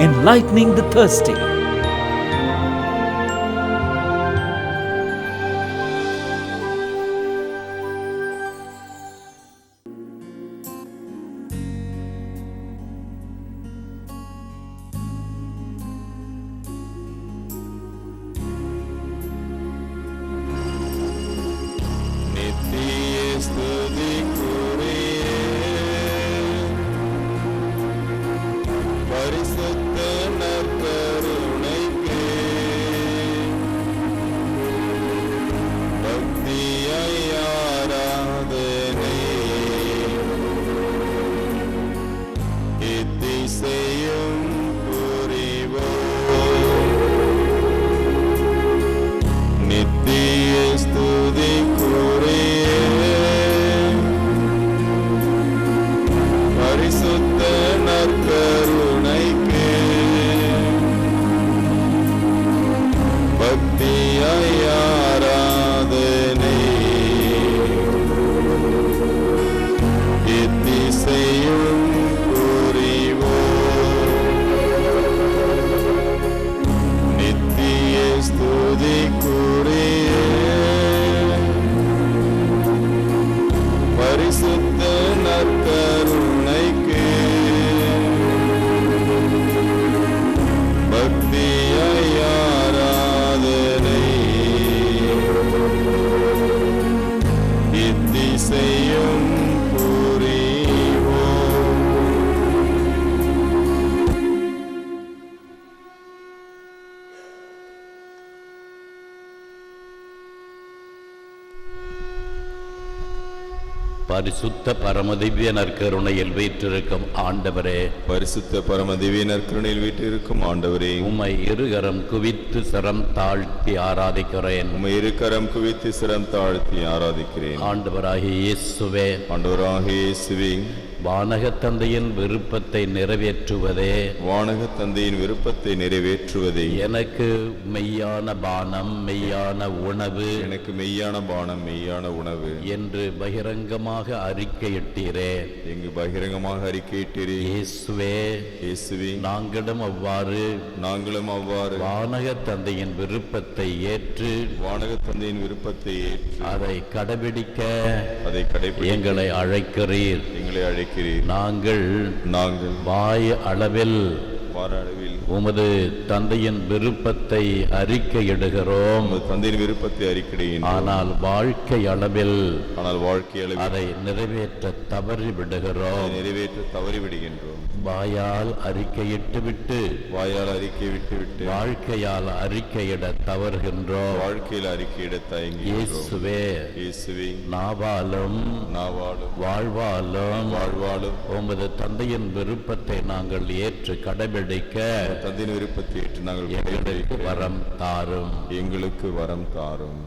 enlightening the thirsty. பரிசுத்த பரமதிவ்ய நற்கருணையில் வீற்றிருக்கும் ஆண்டவரே, பரிசுத்த பரமதிவ்ய நற்கருணையில் வீற்றிருக்கும் ஆண்டவரே, உம்மை இருகரம் குவித்து சிரம் தாழ்த்தி ஆராதிக்கிறேன். உம்மை இருகரம் குவித்து சிரம் தாழ்த்தி ஆராதிக்கிறேன். ஆண்டவராகிய இயேசுவே, ஆண்டவராகிய இயேசுவே, வானக தந்தையின் விருப்பத்தை நிறைவேற்றுவதே, வானக தந்தையின் விருப்பத்தை நிறைவேற்றுவதே எனக்கு மெய்யான பானம் மெய்யான உணவு, எனக்கு மெய்யான பானம் மெய்யான உணவு என்று பகிரங்கமாக அறிக்கையிட்டீரே. எங்கு பகிரங்கமாக அறிக்கையிட்டீரே. இயேசுவே, இயேசுவே, நாங்களும் அவ்வாறு வானக தந்தையின் விருப்பத்தை ஏற்று, வானக தந்தையின் விருப்பத்தை ஏற்று அதை கடைபிடிக்க எங்களை அழைக்கிறீர். நாங்கள் வாய் அளவில் உமது தந்தையின் விருப்பத்தை அறிக்கையிடுகிறோம். தந்தையின் விருப்பத்தை அறிக்கையிடுகிறோம். ஆனால் வாழ்க்கை அளவில் அதை நிறைவேற்ற தவறி விடுகின்றோம். வாயால் அறிக்கையிட்டு விட்டு வாழ்க்கையால் அறிக்கையிட தவறுகின்றோம். இயேசுவே, நாவாலும் வாழ்வாலும் உமது தந்தையின் விருப்பத்தை நாங்கள் ஏற்று கடைபிடிக்க தந்தையின் விருப்பத்தை ஏற்று நாங்கள் எங்களுக்கு வரம் தாரும்.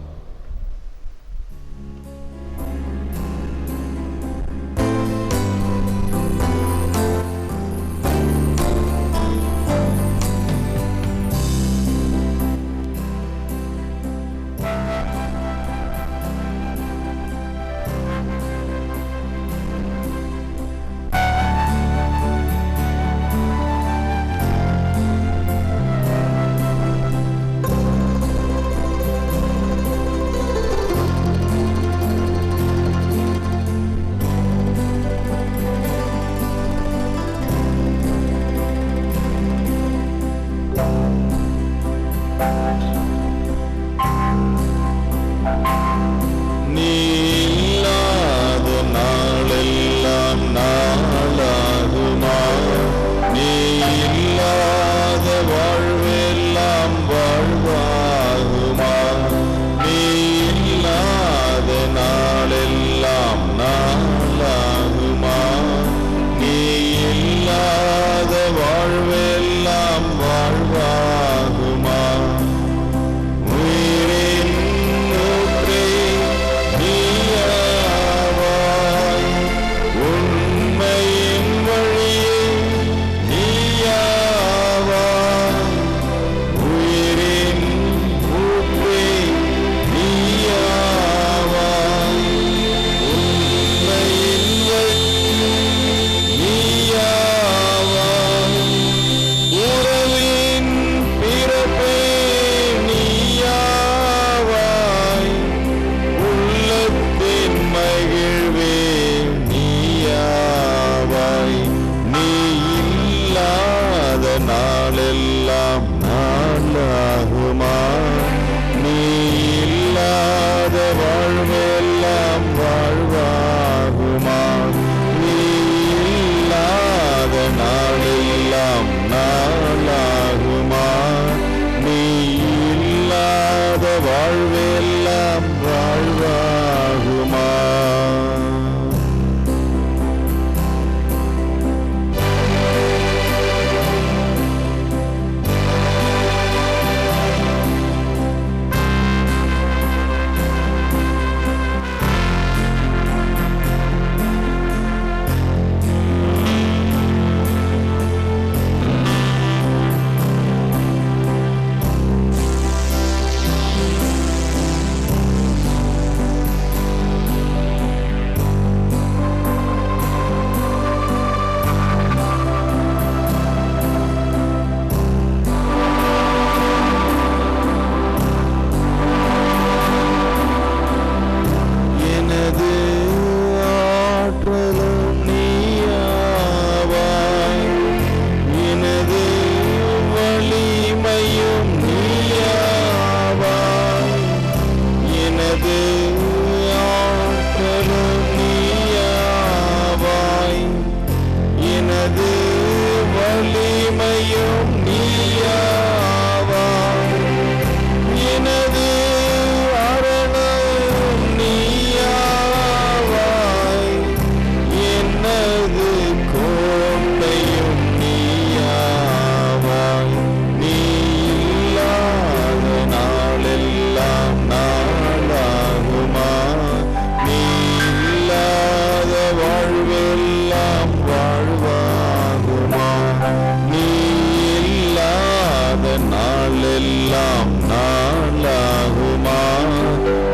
நாளெல்லாம் நாளாகுமா?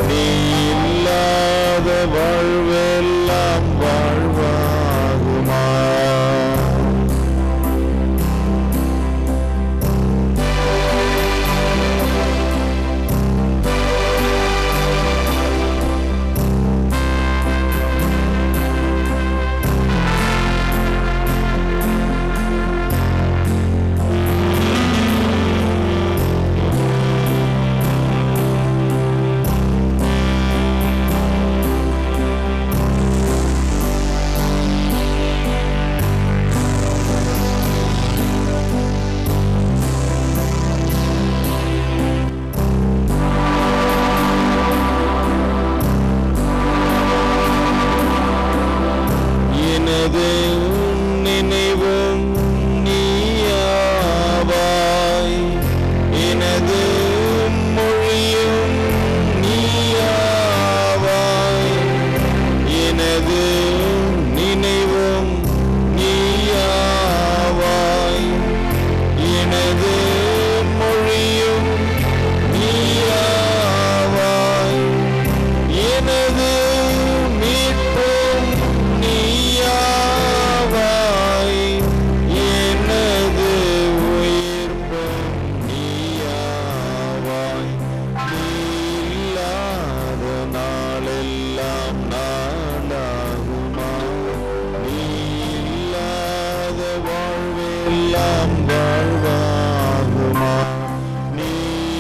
நீ இல்லாத வாழ்வெல்லாம் வாழ்வாகுமா? நினைவும் நீயாவாய், எனது மொழியும் நீயாவாய், எனது நினைவும் நீயாவாய், எனது மொழியும் நீயாவாய், எனது மீட்பும் நீயாவாய், எனது உயிர்ப்பும் நீயாவாய். நீ இல்லாத நாளெல்லாம் நாளாகுமா? நீ இல்லாத வாழ்வெல்லாம் வாழ்வாகுமா? நீ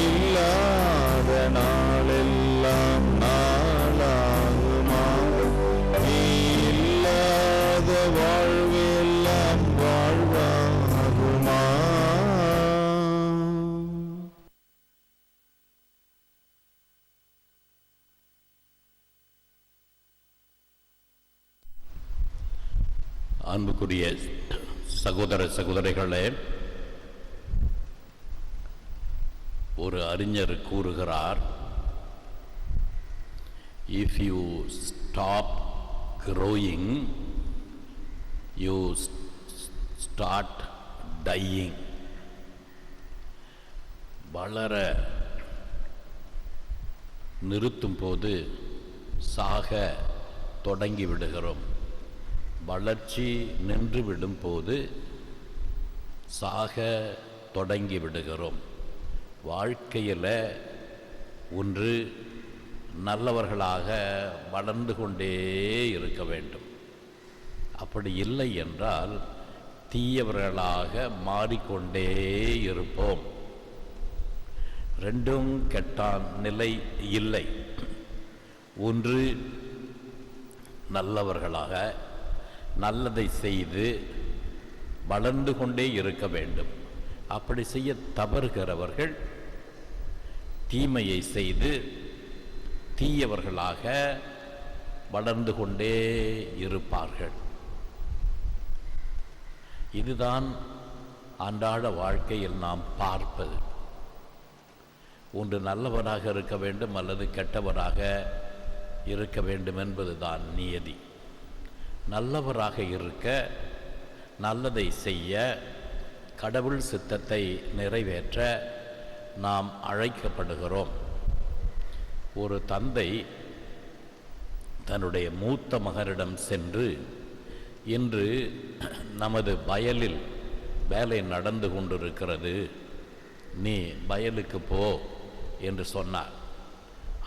இல்லாத நாளெல்லாம் நாளாகுமா? நீ இல்லாத வாழ்வெல்லாம் வாழ்வாகுமா? அன்புக்குரிய சகோதர சகோதரிகளே, ஒரு அறிஞர் கூறுகிறார், if you stop growing, you start dying. வளர நிறுத்தும் போது சாக தொடங்கி விடுகிறோம். வளர்ச்சி நின்று விடும் போது சாக தொடங்கி விடுகிறோம். வாழ்க்கையில் ஒன்று நல்லவர்களாக வளர்ந்து கொண்டே இருக்க வேண்டும். அப்படி இல்லை என்றால் தீயவர்களாக மாறிக்கொண்டே இருப்போம். ரெண்டும் கெட்டான் நிலை இல்லை. ஒன்று நல்லவர்களாக நல்லதை செய்து வளர்ந்து கொண்டே இருக்க வேண்டும். அப்படி செய்ய தவறுகிறவர்கள் தீமையை செய்து தீயவர்களாக வளர்ந்து கொண்டே இருப்பார்கள். இதுதான் அன்றாட வாழ்க்கையில் நாம் பார்ப்பது. ஒன்று நல்லவராக இருக்க வேண்டும் அல்லது கெட்டவராக இருக்க வேண்டும் என்பதுதான் நியதி. நல்லவராக இருக்க, நல்லதை செய்ய, கடவுள் சித்தத்தை நிறைவேற்ற நாம் அழைக்கப்படுகிறோம். ஒரு தந்தை தன்னுடைய மூத்த மகனிடம் சென்று, இன்று நமது வயலில் வேலை நடந்து கொண்டிருக்கிறது, நீ வயலுக்கு போ என்று சொன்னார்.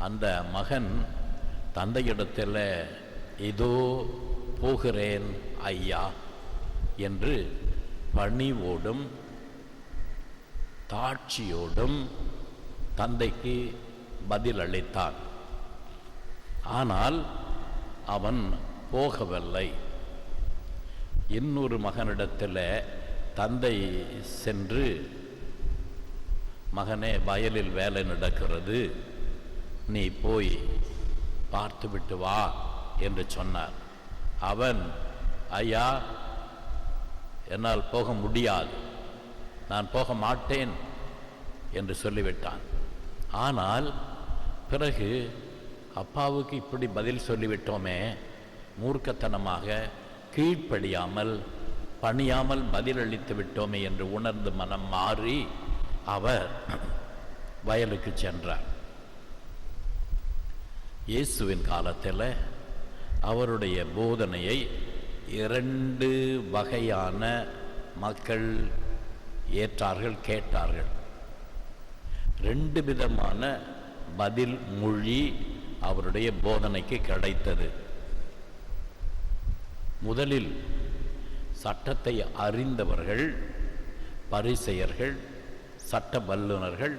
அந்த மகன் தந்தையிடத்தில், இதோ போகிறேன் ஐயா என்று பணிவோடும் தாட்சியோடும் தந்தைக்கு பதில் அளித்தான். ஆனால் அவன் போகவில்லை. இன்னொரு மகனிடத்தில் தந்தை சென்று, மகனே, வயலில் வேலை நடக்கிறது, நீ போய் பார்த்துவிட்டு வா என்று சொன்னார். அவன், ஐயா, என்னால் போக முடியாது, நான் போக மாட்டேன் என்று சொல்லிவிட்டான். ஆனால் பிறகு அப்பாவுக்கு இப்படி பதில் சொல்லிவிட்டோமே, மூர்க்கத்தனமாக கீழ்ப்படியாமல் பணியாமல் பதிலளித்து விட்டோமே என்று உணர்ந்து மனம் மாறி அவர் வயலுக்கு சென்றார். இயேசுவின் காலத்தில் அவருடைய போதனையை 2 வகையான மக்கள் ஏற்றார்கள், கேட்டார்கள். 2 விதமான பதில் மொழி அவருடைய போதனைக்கு கிடைத்தது. முதலில் சட்டத்தை அறிந்தவர்கள், பரிசேயர்கள், சட்ட வல்லுனர்கள்,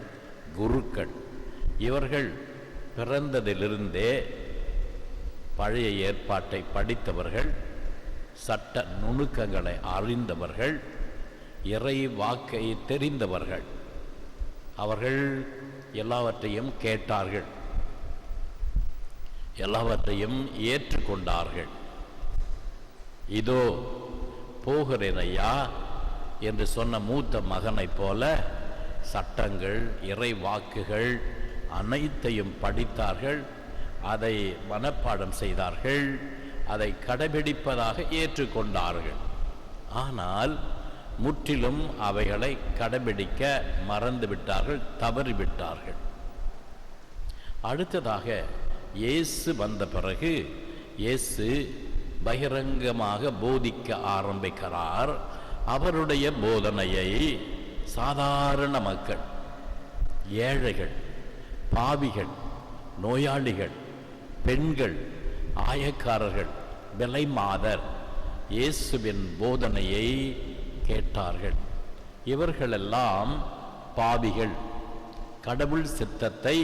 குருக்கள், இவர்கள் பிறந்ததிலிருந்தே பழைய ஏற்பாட்டை படித்தவர்கள், சட்ட நுணுக்கங்களை அறிந்தவர்கள், இறை வாக்கை தெரிந்தவர்கள். அவர்கள் எல்லாவற்றையும் கேட்டார்கள், எல்லாவற்றையும் ஏற்றுக்கொண்டார்கள். இதோ போகிறேன் ஐயா என்று சொன்ன மூத்த மகனைப் போல சட்டங்கள், இறை வாக்குகள் அனைத்தையும் படித்தார்கள், அதை மனப்பாடம் செய்தார்கள், அதை கடைபிடிப்பதாக ஏற்றுக்கொண்டார்கள். ஆனால் முற்றிலும் அவைகளை கடைபிடிக்க மறந்துவிட்டார்கள், தவறிவிட்டார்கள். அடுத்ததாக இயேசு வந்த பிறகு இயேசு பகிரங்கமாக போதிக்க ஆரம்பிக்கிறார். அவருடைய போதனையை சாதாரண மக்கள், ஏழைகள், பாவிகள், நோயாளிகள், பெண்கள், ஆயக்காரர்கள், விலை மாதர் இயேசுவின் போதனையை கேட்டார்கள். இவர்களெல்லாம் பாவிகள், கடவுள் சித்தத்தை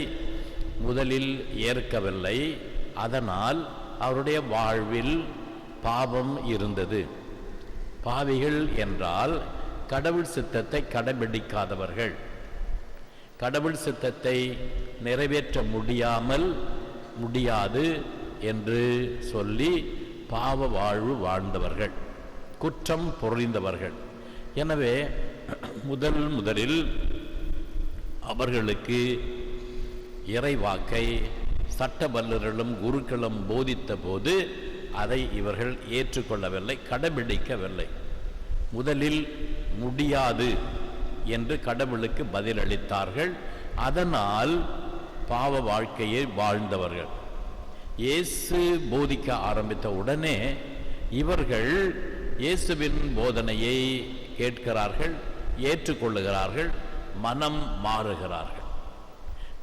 முதலில் ஏற்கவில்லை. அதனால் அவருடைய வாழ்வில் பாவம் இருந்தது. பாவிகள் என்றால் கடவுள் சித்தத்தை கடைபிடிக்காதவர்கள், கடவுள் சித்தத்தை நிறைவேற்ற முடியாது என்று சொல்லி பாவ வாழ்வு வாழ்ந்தவர்கள், குற்றம் புரிந்தவர்கள். எனவே முதலில் அவர்களுக்கு இறைவாக்கை சட்ட வல்லுநர்களும் குருக்களும் போதித்த போது அதை இவர்கள் ஏற்றுக்கொள்ளவில்லை, கடைபிடிக்கவில்லை. முதலில் முடியாது என்று கடவுளுக்கு பதிலளித்தார்கள். அதனால் பாவ வாழ்க்கையை வாழ்ந்தவர்கள். இயேசு போதிக்க ஆரம்பித்த உடனே இவர்கள் இயேசுவின் போதனையை கேட்கிறார்கள், ஏற்றுக்கொள்ளுகிறார்கள், மனம் மாறுகிறார்கள்.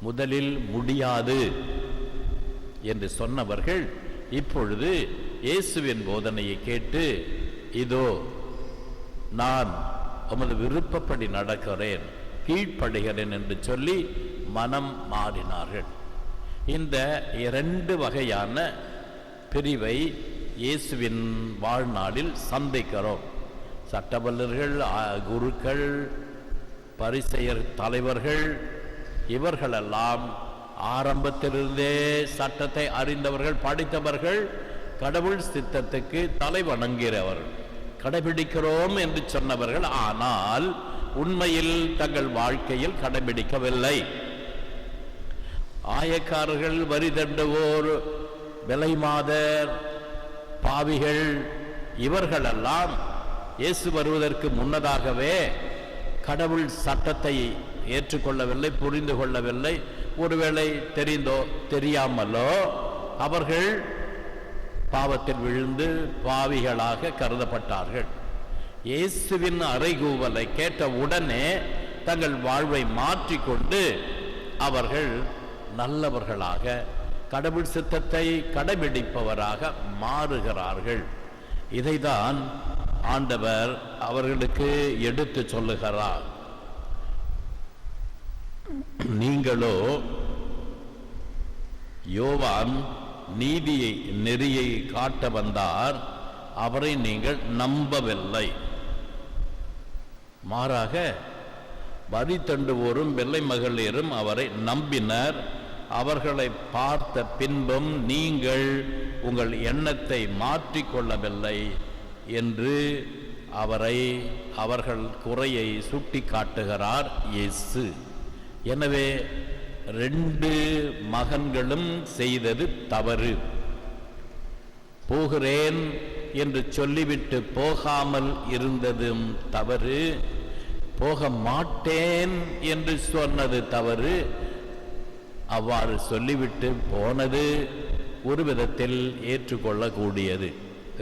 முதலில் முடியாது என்று சொன்னவர்கள் இப்பொழுது இயேசுவின் போதனையை கேட்டு, இதோ நான் உமது விருப்பப்படி நடக்கிறேன், கீழ்ப்படுகிறேன் என்று சொல்லி மனம் மாறினார்கள். இந்த 2 வகையான பிரிவை இயேசுவின் வாழ்நாளில் சந்திக்கிறோம். சட்டவல்லர்கள், குருக்கள், பரிசேயர் தலைவர்கள், இவர்களெல்லாம் ஆரம்பத்திலிருந்தே சட்டத்தை அறிந்தவர்கள், படித்தவர்கள், கடவுள் சித்தத்துக்கு தலை வணங்குகிறவர்கள், கடைபிடிக்கிறோம் என்று சொன்னவர்கள். ஆனால் உண்மையில் தங்கள் வாழ்க்கையில் கடைபிடிக்கவில்லை. ஆயக்காரர்கள், வரி தண்டுவோர், விலை மாதர், பாவிகள், இவர்களெல்லாம் இயேசு வருவதற்கு முன்னதாகவே கடவுள் சட்டத்தை ஏற்றுக்கொள்ளவில்லை, புரிந்து கொள்ளவில்லை. ஒருவேளை தெரிந்தோ தெரியாமலோ அவர்கள் பாவத்தில் விழுந்து பாவிகளாக கருதப்பட்டார்கள். இயேசுவின் அறைகூவலை கேட்ட உடனே தங்கள் வாழ்வை மாற்றிக்கொண்டு அவர்கள் நல்லவர்களாக, கடவுள் சித்தத்தை கடைபிடிப்பவராக மாறுகிறார்கள். இதைதான் ஆண்டவர் அவர்களுக்கு எடுத்து சொல்லுகிறார். நீங்களோ யோவான் நீதியை நெறியை காட்ட வந்தார், அவரை நீங்கள் நம்பவில்லை. மாறாக வரி தண்டுவோரும் வெள்ளை மகளிரும் அவரை நம்பினர். அவர்களை பார்த்த பின்பும் நீங்கள் உங்கள் எண்ணத்தை மாற்றிக்கொள்ளவில்லை என்று அவர்கள் குறையை சுட்டி காட்டுகிறார் இயேசு. எனவே 2 மகன்களும் செய்தது தவறு. போகிறேன் என்று சொல்லிவிட்டு போகாமல் இருந்ததும் தவறு. போக மாட்டேன் என்று சொன்னது தவறு. அவ்வாறு சொல்லிவிட்டு போனது ஒரு விதத்தில் ஏற்றுக்கொள்ளக்கூடியது.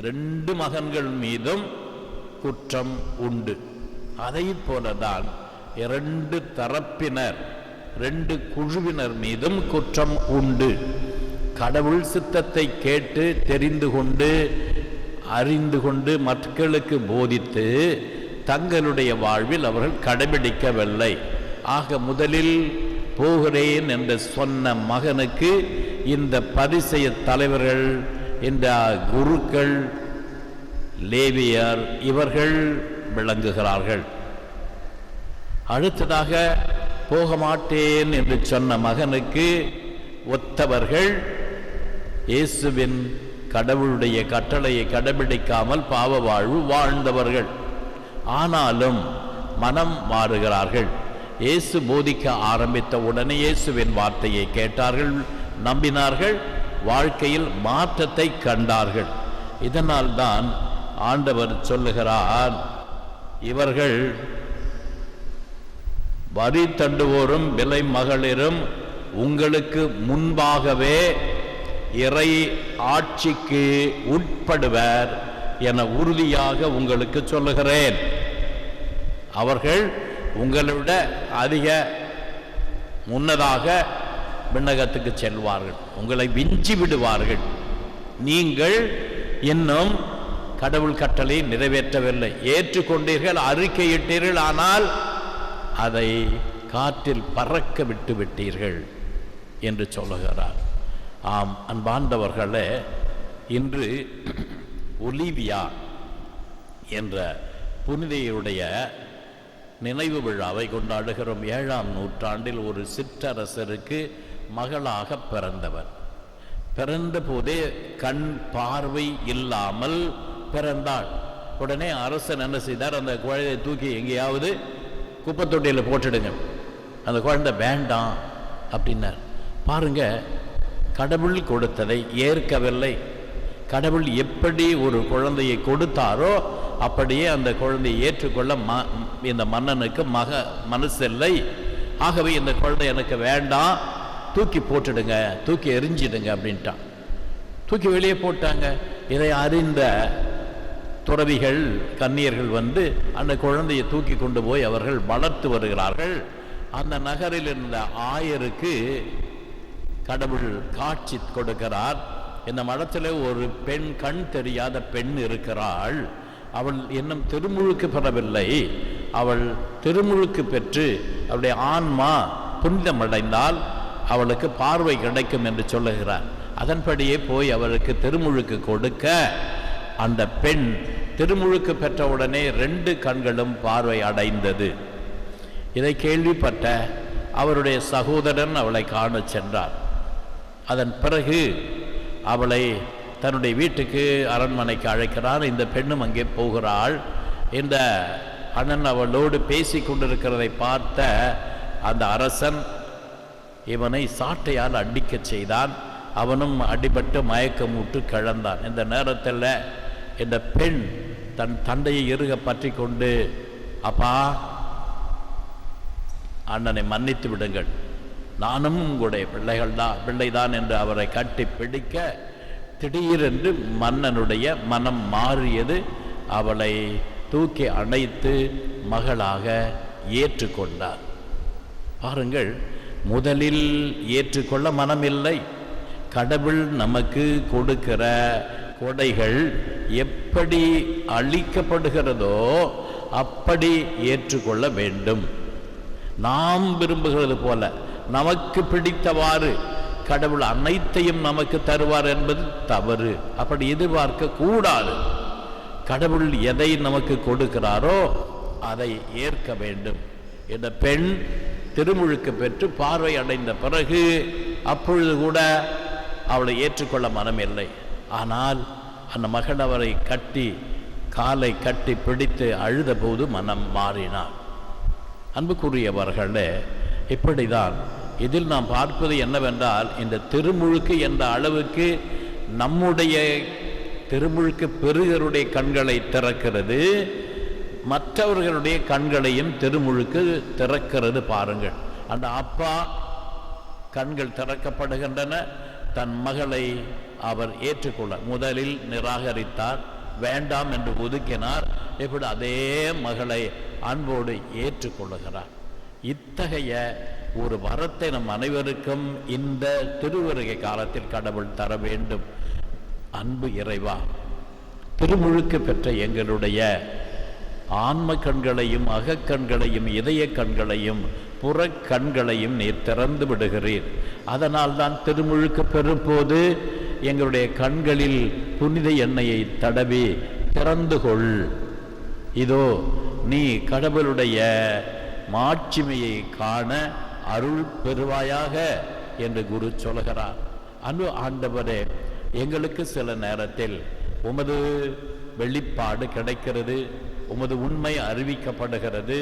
2 மகன்கள் மீதும் குற்றம் உண்டு. அதை போலதான் 2 தரப்பினர் 2 குழுவினர் மீதும் குற்றம் உண்டு. கடவுள் சித்தத்தை கேட்டு தெரிந்து கொண்டு அறிந்து கொண்டு மக்களுக்கு போதித்து தங்களுடைய வாழ்வில் அவர்கள் கடைபிடிக்கவில்லை. ஆக முதலில் போகிறேன் என்று சொன்ன மகனுக்கு இந்த பரிசேய தலைவர்கள், இந்த குருக்கள், லேவியர் இவர்கள் விளங்குகிறார்கள். அடுத்ததாக போக மாட்டேன் என்று சொன்ன மகனுக்கு ஒத்தவர்கள் இயேசுவின் கடவுளுடைய கட்டளையை கடைபிடிக்காமல் பாவ வாழ்வு வாழ்ந்தவர்கள். ஆனாலும் மனம் மாறுகிறார்கள். இயேசு போதிக்க ஆரம்பித்த உடனே இயேசுவின் வார்த்தையை கேட்டார்கள், நம்பினார்கள், வாழ்க்கையில் மாற்றத்தை கண்டார்கள். இதனால் தான் ஆண்டவர் சொல்லுகிறார், இவர்கள் வரி தண்டுவோரும் விலை மகளிரும் உங்களுக்கு முன்பாகவே இறை ஆட்சிக்கு உட்படுவர் என உறுதியாக உங்களுக்கு சொல்லுகிறேன். அவர்கள் உங்களோட அதிக முன்னதாக விண்ணகத்துக்கு செல்வார்கள், உங்களை விஞ்சி விடுவார்கள். நீங்கள் இன்னும் கடவுள் கட்டளை நிறைவேற்றவில்லை, ஏற்றுக்கொண்டீர்கள், அறிக்கையிட்டீர்கள், ஆனால் அதை காற்றில் பறக்க விட்டு விட்டீர்கள் என்று சொல்லுகிறார். ஆம் அன்பார்ந்தவர்களே, இன்று ஒலிவியா என்ற புனிதையுடைய நினைவு விழாவை கொண்டாடுகிறோம். 7ஆம் நூற்றாண்டில் ஒரு சிற்றரசருக்கு மகளாக பிறந்தவர். பிறந்த போதே கண் பார்வை இல்லாமல் பிறந்தாள். உடனே அரசன் என்ன செய்தார், அந்த குழந்தையை தூக்கி எங்கேயாவது குப்பத்தொட்டியில் போட்டுடுங்க, அந்த குழந்தை வேண்டாம் அப்படின்னார். பாருங்க, கடவுள் கொடுத்ததை ஏற்கவில்லை. கடவுள் எப்படி ஒரு குழந்தையை கொடுத்தாரோ அப்படியே அந்த குழந்தையை ஏற்றுக்கொள்ள இந்த மன்னனுக்கு மனசில்லை. ஆகவே இந்த குழந்தை எனக்கு வேண்டாம், தூக்கி போட்டுடுங்க, தூக்கி எரிஞ்சிடுங்க அப்படின்ட்டான். தூக்கி வெளியே போட்டாங்க. இதை அறிந்த துறவிகள், கன்னியர்கள் வந்து அந்த குழந்தையை தூக்கி கொண்டு போய் அவர்கள் வளர்த்து வருகிறார்கள். அந்த நகரில் இருந்த ஆயருக்கு கடவுள் காட்சி கொடுக்கிறார். இந்த மடத்தில் ஒரு பெண், கண் தெரியாத பெண் இருக்கிறாள். அவள் இன்னும் திருமுழுக்கு பெறவில்லை. அவள் திருமுழுக்கு பெற்று அவளுடைய ஆன்மா புனிதமடைந்தால் அவளுக்கு பார்வை கிடைக்கும் என்று சொல்லுகிறார். அதன்படியே போய் அவளுக்கு திருமுழுக்கு கொடுக்க அந்த பெண் திருமுழுக்கு பெற்றவுடனே 2 கண்களும் பார்வை அடைந்தது. இதை கேள்விப்பட்ட அவருடைய சகோதரன் அவளை காண சென்றார். அதன் பிறகு அவளை தன்னுடைய வீட்டுக்கு, அரண்மனைக்கு அழைக்கிறார். இந்த பெண்ணும் அங்கே போகிறாள். இந்த அண்ணன் அவளோடு பேசி கொண்டிருக்கிறதை பார்த்த அந்த அரசன் இவனை சாட்டையால் அடிக்க செய்தான். அவனும் அடிபட்டு மயக்கமுற்று கிடந்தான். இந்த நேரத்தில் இந்த பெண் தன் தந்தையை இறுக பற்றி கொண்டு, அப்பா, அண்ணனை மன்னித்து விடுங்கள், நானும் உங்களுடைய பிள்ளைதான் என்று அவரை கட்டி பிடிக்க திடீரென்று மன்னனுடைய மனம் மாறியது. அவளை தூக்கி அணைத்து மகளாக ஏற்றுக்கொண்டார். பாருங்கள், முதலில் ஏற்றுக்கொள்ள மனமில்லை. கடவுள் நமக்கு கொடுக்கிற கொடைகள் எப்படி அளிக்கப்படுகிறதோ அப்படி ஏற்றுக்கொள்ள வேண்டும். நாம் விரும்புகிறது போல நமக்கு பிடித்தவாறு கடவுள் அனைத்தையும் நமக்கு தருவார் என்பது தவறு. அப்படி எதிர்பார்க்க கூடாது. கடவுள் எதை நமக்கு கொடுக்கிறாரோ அதை ஏற்க வேண்டும். இந்த பெண் திருமுழுக்கு பெற்று பார்வை அடைந்த பிறகு அப்பொழுது கூட அவளை ஏற்றுக்கொள்ள மனமில்லை. ஆனால் அந்த மகள் அவரை கட்டி, காலை கட்டி பிடித்து அழுத போது மனம் மாறினார். அன்புக்குரியவர்களே, இப்படிதான் இதில் நாம் பார்ப்பது என்னவென்றால், இந்த திருமுழுக்கு என்ற அளவுக்கு நம்முடைய திருமுழுக்கு பெறுகிறவருடைய கண்களை திறக்கிறது. மற்றவர்களுடைய கண்களையும் திருமுழுக்கு திறக்கிறது பாருங்கள். அந்த அப்பா கண்கள் திறக்கப்படுகின்றன. தன் மகளை அவர் ஏற்றுக்கொள்ள முதலில் நிராகரித்தார், வேண்டாம் என்று ஒதுக்கினார். இப்படி அதே மகளை அன்போடு ஏற்றுக்கொள்ளுகிறார். இத்தகைய ஒரு வரத்தை நம் அனைவருக்கும் இந்த திருவருகை காலத்தில் கடவுள் தர வேண்டும். அன்பு இறைவா, திருமுழுக்கு பெற்ற எங்களுடைய ஆன்ம கண்களையும் அகக்கண்களையும் இதய கண்களையும் புற கண்களையும் நீர் திறந்து விடுகிறீர். அதனால் தான் திருமுழுக்கு பெறும்போது எங்களுடைய கண்களில் புனித எண்ணெயை தடவி திறந்து கொள், இதோ நீ கடவுளுடைய மாட்சிமையை காண அருள் பெறுவாயாக என்று குரு சொல்கிறார். அன்பு ஆண்டவரே, எங்களுக்கு சில நேரத்தில் உமது வெளிப்பாடு கிடைக்கிறது, உமது உண்மை அறிவிக்கப்படுகிறது,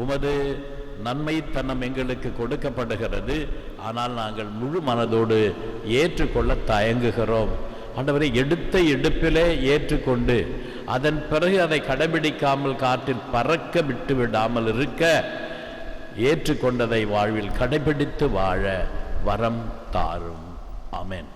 உமது நன்மைத்தனம் எங்களுக்கு கொடுக்கப்படுகிறது. ஆனால் நாங்கள் முழு மனதோடு ஏற்றுக்கொள்ள தயங்குகிறோம். ஆண்டவரை, எடுத்த எடுப்பிலே ஏற்றுக்கொண்டு அதன் பிறகு அதை கடைபிடிக்காமல் காற்றில் பறக்க விட்டு விடாமல் இருக்க, ஏற்றுக்கொண்டதை வாழ்வில் கடைபிடித்து வாழ வரம் தாரும். ஆமென்.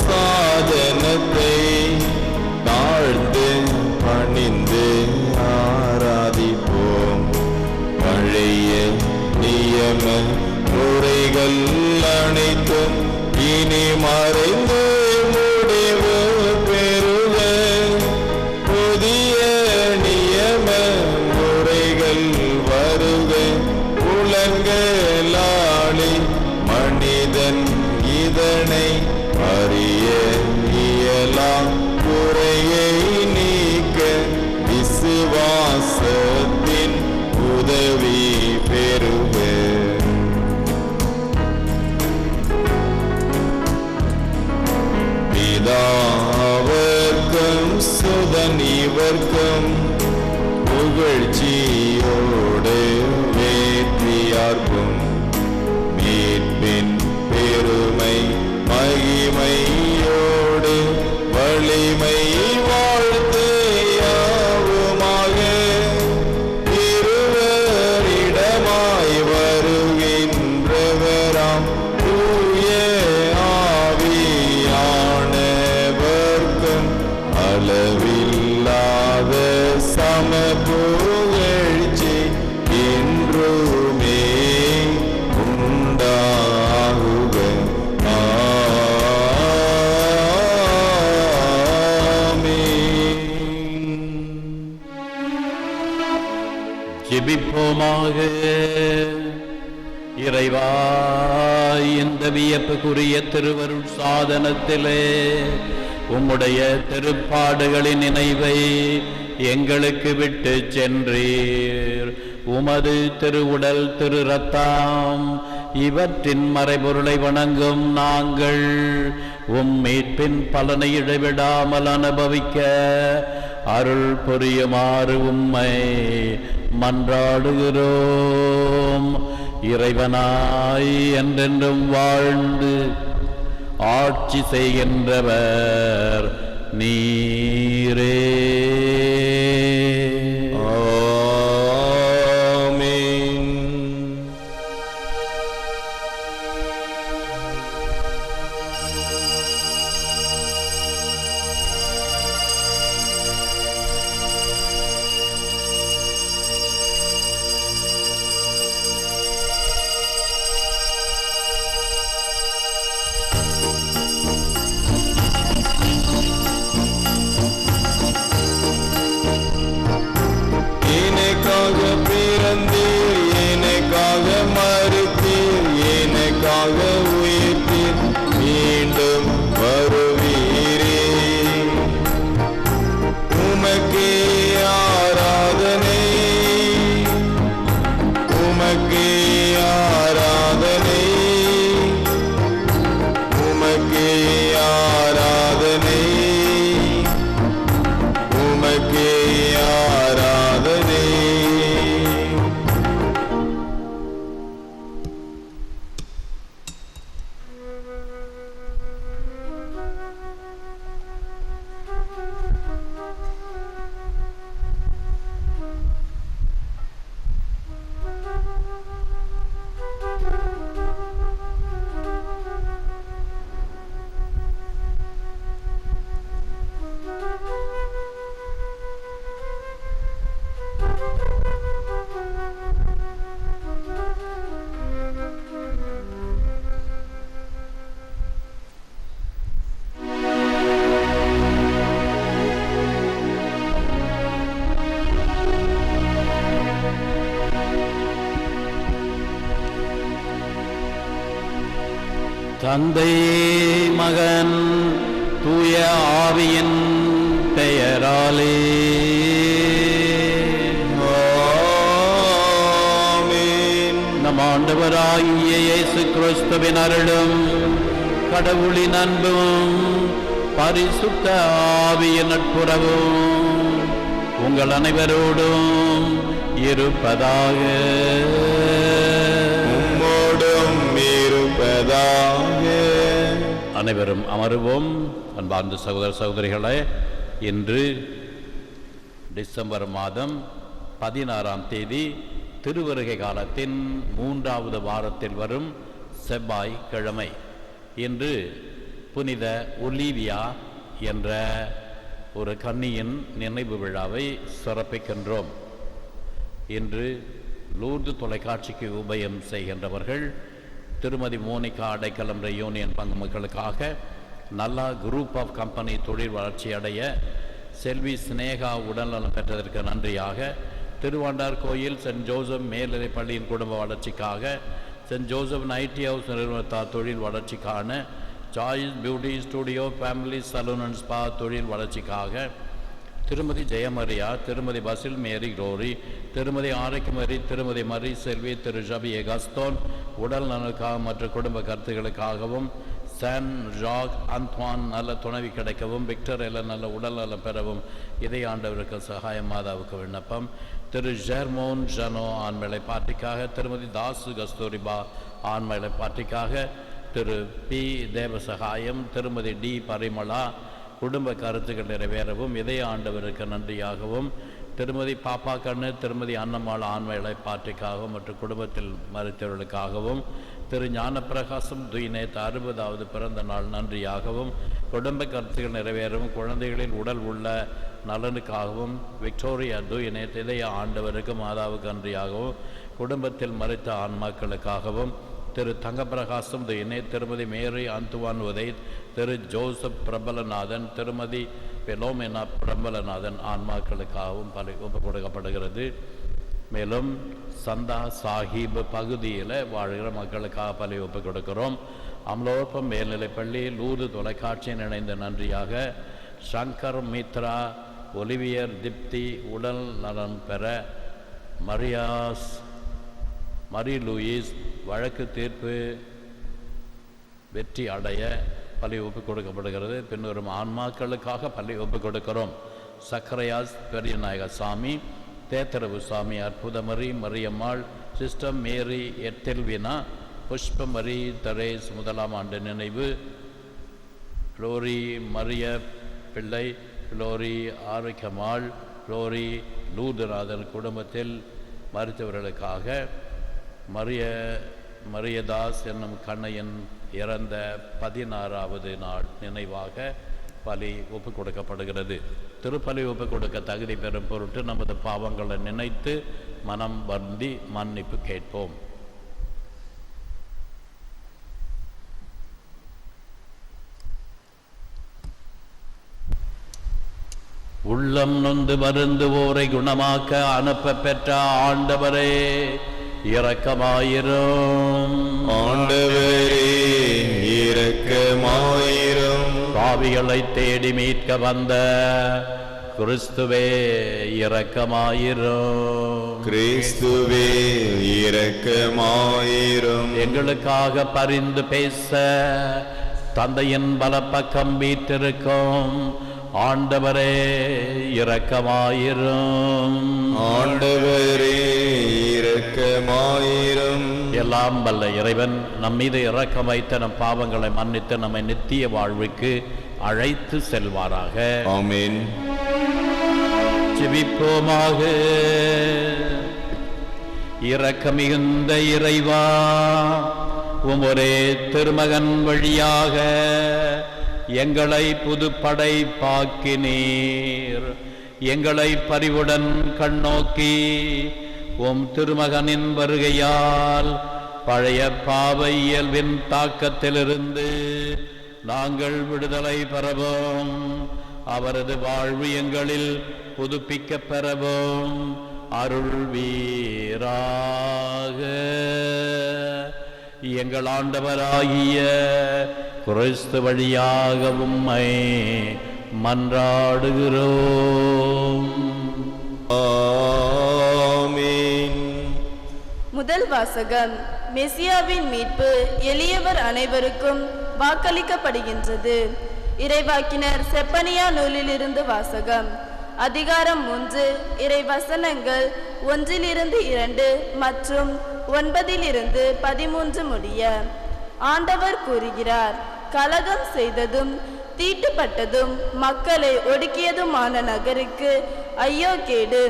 சாதனத்தை தாழ்ந்து பணிந்து ஆராதிப்போம். பழைய நியம முறைகள் அனைத்தும் இனி மறைந்து முடிவு பெறுக. புதிய நியம முறைகள் வருக. உலகளாளி மனிதன் இதனை அறிய இயலாம். குறையை நீக்க விசுவாசத்தின் உதவி பெறுக. பிதாவர்க்கும் சுதன் இவர்க்கும் புகழ்ச்சியோடு வேற்றியார்க்கும் மீட்பின் பெருமை மகிமையோடு வலிமை வாழ்த்து யாவுமாக. இருவரிடமாய் வருகின்றவராம் தூய ஆவியானவர்க்கும் அளவில்லாத சம புகழ்ச்சி என்றுமே உண்டாகுக. ஜெபிப்போமாக. இறைவா, இந்த வியப்புக்குரிய திருவருள் சாதனத்திலே உம்முடைய திருப்பாடுகளின் நினைவை எங்களுக்கு விட்டு சென்றீர். உமது திருவுடல் திரு ரத்தம் இவற்றின் மறைபொருளை வணங்கும் நாங்கள் உம் மீட்பின் பலனை இடைவிடாமல் அனுபவிக்க அருள் புரியுமாறு உம்மை மன்றாடுகிறோம். இறைவனாய் என்றென்றும் வாழ்ந்து ஆட்சி செய்கின்றவர் நீரே. தந்தை மகன் தூய ஆவியின் பெயராலே ஆமென். நம் ஆண்டவராகிய இயேசு கிறிஸ்துவின் அருளும் கடவுளின் அன்பும் பரிசுத்த ஆவியின் நட்புறவும் உங்கள் அனைவரோடும் இருப்பதாக. உம்மோடும் இருப்பதாக. அனைவரும் அமருவோம். அன்பார்ந்த சகோதர சகோதரிகளே, இன்று டிசம்பர் மாதம் 16ஆம் தேதி திருவருகை காலத்தின் 3வது வாரத்தில் வரும் செவ்வாய்க்கிழமை. இன்று புனித ஒலிவியா என்ற ஒரு கன்னியின் நினைவு விழாவை சிறப்பிக்கின்றோம். இன்று லூர்து தொலைக்காட்சிக்கு உபயம் செய்கின்றவர்கள் திருமதி மோனிகா அடைக்கலம் யூனியன் பங்கு மக்களுக்காக, நல்லா குரூப் ஆஃப் கம்பெனி தொழில் வளர்ச்சி அடைய, செல்வி சினேகா உடல்நலம் பெற்றதற்கு நன்றியாக, திருவாண்டார் கோயில் சென்ட் ஜோசப் மேல்நிலைப் பள்ளியின் குடும்ப வளர்ச்சிக்காக, சென்ட் ஜோசப் நைட்டி ஹவுஸ் நிறுவனத்தார் தொழில் வளர்ச்சிக்கான, choice beauty studio family salon and spa தொழில் வளர்ச்சிக்காக, திருமதி ஜெயமரியா, திருமதி பசில் மேரி குளோரி, திருமதி ஆரோக்கியமரி, திருமதி மரி செல்வி, திரு ஷபி எகஸ்தோன் உடல் நலனுக்காக மற்ற குடும்ப கருத்துக்களுக்காகவும், சான் ஜாக் அந்த்வான் நல்ல துணைவி கிடைக்கவும், விக்டர் எல்லாம் நல்ல உடல் நலம் பெறவும் இதை ஆண்டவருக்கு சகாயம் மாதாவுக்கு விண்ணப்பம். திரு ஜெர்மோன் ஜனோ ஆண்மலை பாட்டிக்காக, திருமதி தாசு கஸ்தூரிபா ஆண்மலை பாட்டிக்காக, திரு பி தேவசகாயம், திருமதி டி பரிமளா குடும்ப கருத்துக்கள் நிறைவேறவும் இதய ஆண்டவருக்கு நன்றியாகவும், திருமதி பாப்பா கண்ணு, திருமதி அன்னம்மாள் ஆண்மைகளை பாட்டிக்காகவும் மற்றும் குடும்பத்தில் மருத்துவர்களுக்காகவும், திரு ஞானப்பிரகாசம் துயினேத் 60வது பிறந்த நாள் நன்றியாகவும், குடும்ப கருத்துக்கள் நிறைவேறவும் குழந்தைகளின் உடல் உள்ள நலனுக்காகவும், விக்டோரியா துயினேத் இதய ஆண்டவருக்கு மாதாவுக்கு நன்றியாகவும், குடும்பத்தில் மறித்த ஆன்மாக்களுக்காகவும், திரு தங்கப்பிரகாசம் துயினே, திருமதி மேரி அந்துவான் உதய், திரு ஜோசப் பிரபலநாதன், திருமதி பெலோமெனா பிரபலநாதன் ஆன்மாக்களுக்காகவும் ஒப்புக் கொடுக்கப்படுகிறது. மேலும் சந்தா சாஹிப் பகுதியில் வாழ்கிற மக்களுக்காக பலி ஒப்புக் கொடுக்கிறோம். அமலோற்பம் மேல்நிலைப்பள்ளி லூர்து தொலைக்காட்சியின் இணைந்த நன்றியாக, சங்கர் மித்ரா ஒலிவியர் திப்தி உடல் நலன் பெற, மரி லூயிஸ் வழக்கு தீர்ப்பு வெற்றி அடைய பலி ஒப்புக் கொடுக்கப்படுகிறது. பின்வரும் ஆன்மாக்களுக்காக பலி ஒப்புக் கொடுக்கிறோம். சக்கரையாஸ் பெரியநாயக சாமி, தேத்தரவு சாமி, அற்புதமரி, மரியம்மாள், சிஸ்டம் மேரி எத்தெல்வினா, புஷ்பமரி தரேஸ் 1ஆம் ஆண்டு நினைவு, ஃப்ளோரி மரிய பிள்ளை, ஃப்ளோரி ஆரோக்கியம்மாள், ஃப்ளோரி லூர்துநாதன் குடும்பத்தில் மருத்துவர்களுக்காக, மரியதாஸ் என்னும் கண்ணையன் இறந்த 16வது நாள் நினைவாக பலி ஒப்புக் கொடுக்கப்படுகிறது. திருப்பலி ஒப்புக் கொடுக்க தகுதி பெறும் பொருட்டு நமது பாவங்களை நினைத்து மனம் வருந்தி மன்னிப்பு கேட்போம். உள்ளம் நொந்து வருந்துவோரை குணமாக்க அனுப்ப பெற்ற ஆண்டவரே இரக்கமாயிரும். ஆண்டவரே இரக்கமாயிரும். பாவிகளை தேடி மீட்க வந்த கிறிஸ்துவே இரக்கமாயிரும். கிறிஸ்துவே இரக்கமாயிரும். எங்களுக்காக பரிந்து பேச தந்தையின் பலப்பக்கம் வீற்றிருக்கும் ஆண்டவரே இரக்கமாயிரும். ஆண்டவரே இரக்கமாயிரும். எல்லாம் வல்ல இறைவன் நம் மீது இரக்கம் வைத்த நம் பாவங்களை மன்னித்து நம்மை நித்திய வாழ்வுக்கு அழைத்து செல்வாராக. ஆமென். ஜெபிப்போமாக. இரக்கமிகுந்த இறைவா, உம்முடைய திருமகன் வழியாக எங்களை புதுப்படைப்பாக்கினீர். எங்களை பரிவுடன் கண்ணோக்கி உம் திருமகனின் வருகையால் பழைய பாவ இயல்பின் தாக்கத்திலிருந்து நாங்கள் விடுதலை பெறவும், அவரது வாழ்வு எங்களில் புதுப்பிக்க பெறவும் அருள்வீராக. எங்கள் ஆண்டவராகிய கிறிஸ்து வழியாக உம்மை மன்றாடுகிறோம். ஆமென். முதல் வாசகம். மெசியாவின் மீட்பு எளியவர் அனைவருக்கும் வாக்களிக்கப்படுகின்றது. இறைவாக்கினர் செப்பனியா நூலிலிருந்து வாசகம். அதிகாரம் 3, இறை வசனங்கள் 1-2 மற்றும் 9-13 முடிய. ஆண்டவர் கூறுகிறார், கலகம் செய்ததும் தீட்டுப்பட்டதும் மக்களை ஒடுக்கியதுமான நகருக்கு ஐயோ கேடு.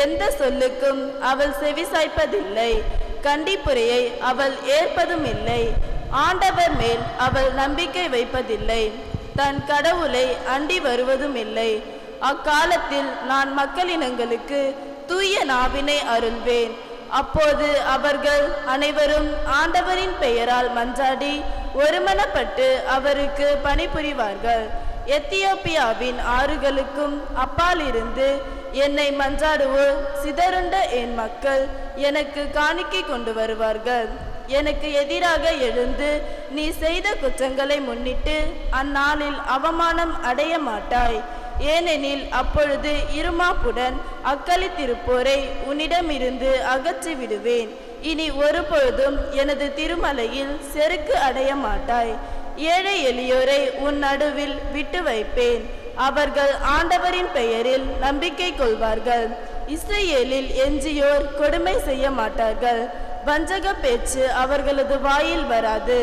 எந்த சொல்லுக்கும் அவள் செவிசாய்ப்பதில்லை, கண்டிப்புரையை அவள் ஏற்பதும் இல்லை. ஆண்டவர் மேல் அவள் நம்பிக்கை வைப்பதில்லை, தன் கடவுளை அண்டி வருவதும் இல்லை. அக்காலத்தில் நான் மக்களினங்களுக்கு தூய நாவினை அருள்வேன். அப்போது அவர்கள் அனைவரும் ஆண்டவரின் பெயரால் மன்றாடி ஒருமனப்பட்டு அவருக்கு பணிபுரிவார்கள். எத்தியோப்பியாவின் ஆறுகளுக்கும் அப்பால் இருந்து என்னை மன்றாடுவோர் சிதறுண்ட என் மக்கள் எனக்கு காணிக்கை கொண்டு வருவார்கள். எனக்கு எதிராக எழுந்து நீ செய்த குற்றங்களை முன்னிட்டு அந்நாளில் அவமானம் அடைய மாட்டாய். ஏனெனில் அப்பொழுது இருமாப்புடன் அக்களித்திருப்போரை உன்னிடமிருந்து அகற்றி விடுவேன். இனி ஒருபொழுதும் எனது திருமலையில் செருக்கு அடைய மாட்டாய். ஏழை எளியோரை உன் நடுவில் விட்டு வைப்பேன். அவர்கள் ஆண்டவரின் பெயரில் நம்பிக்கை கொள்வார்கள். இஸ்ரேலில் எஞ்சியோர் கொடுமை செய்ய மாட்டார்கள். வஞ்சக பேச்சு அவர்களது வாயில் வராது.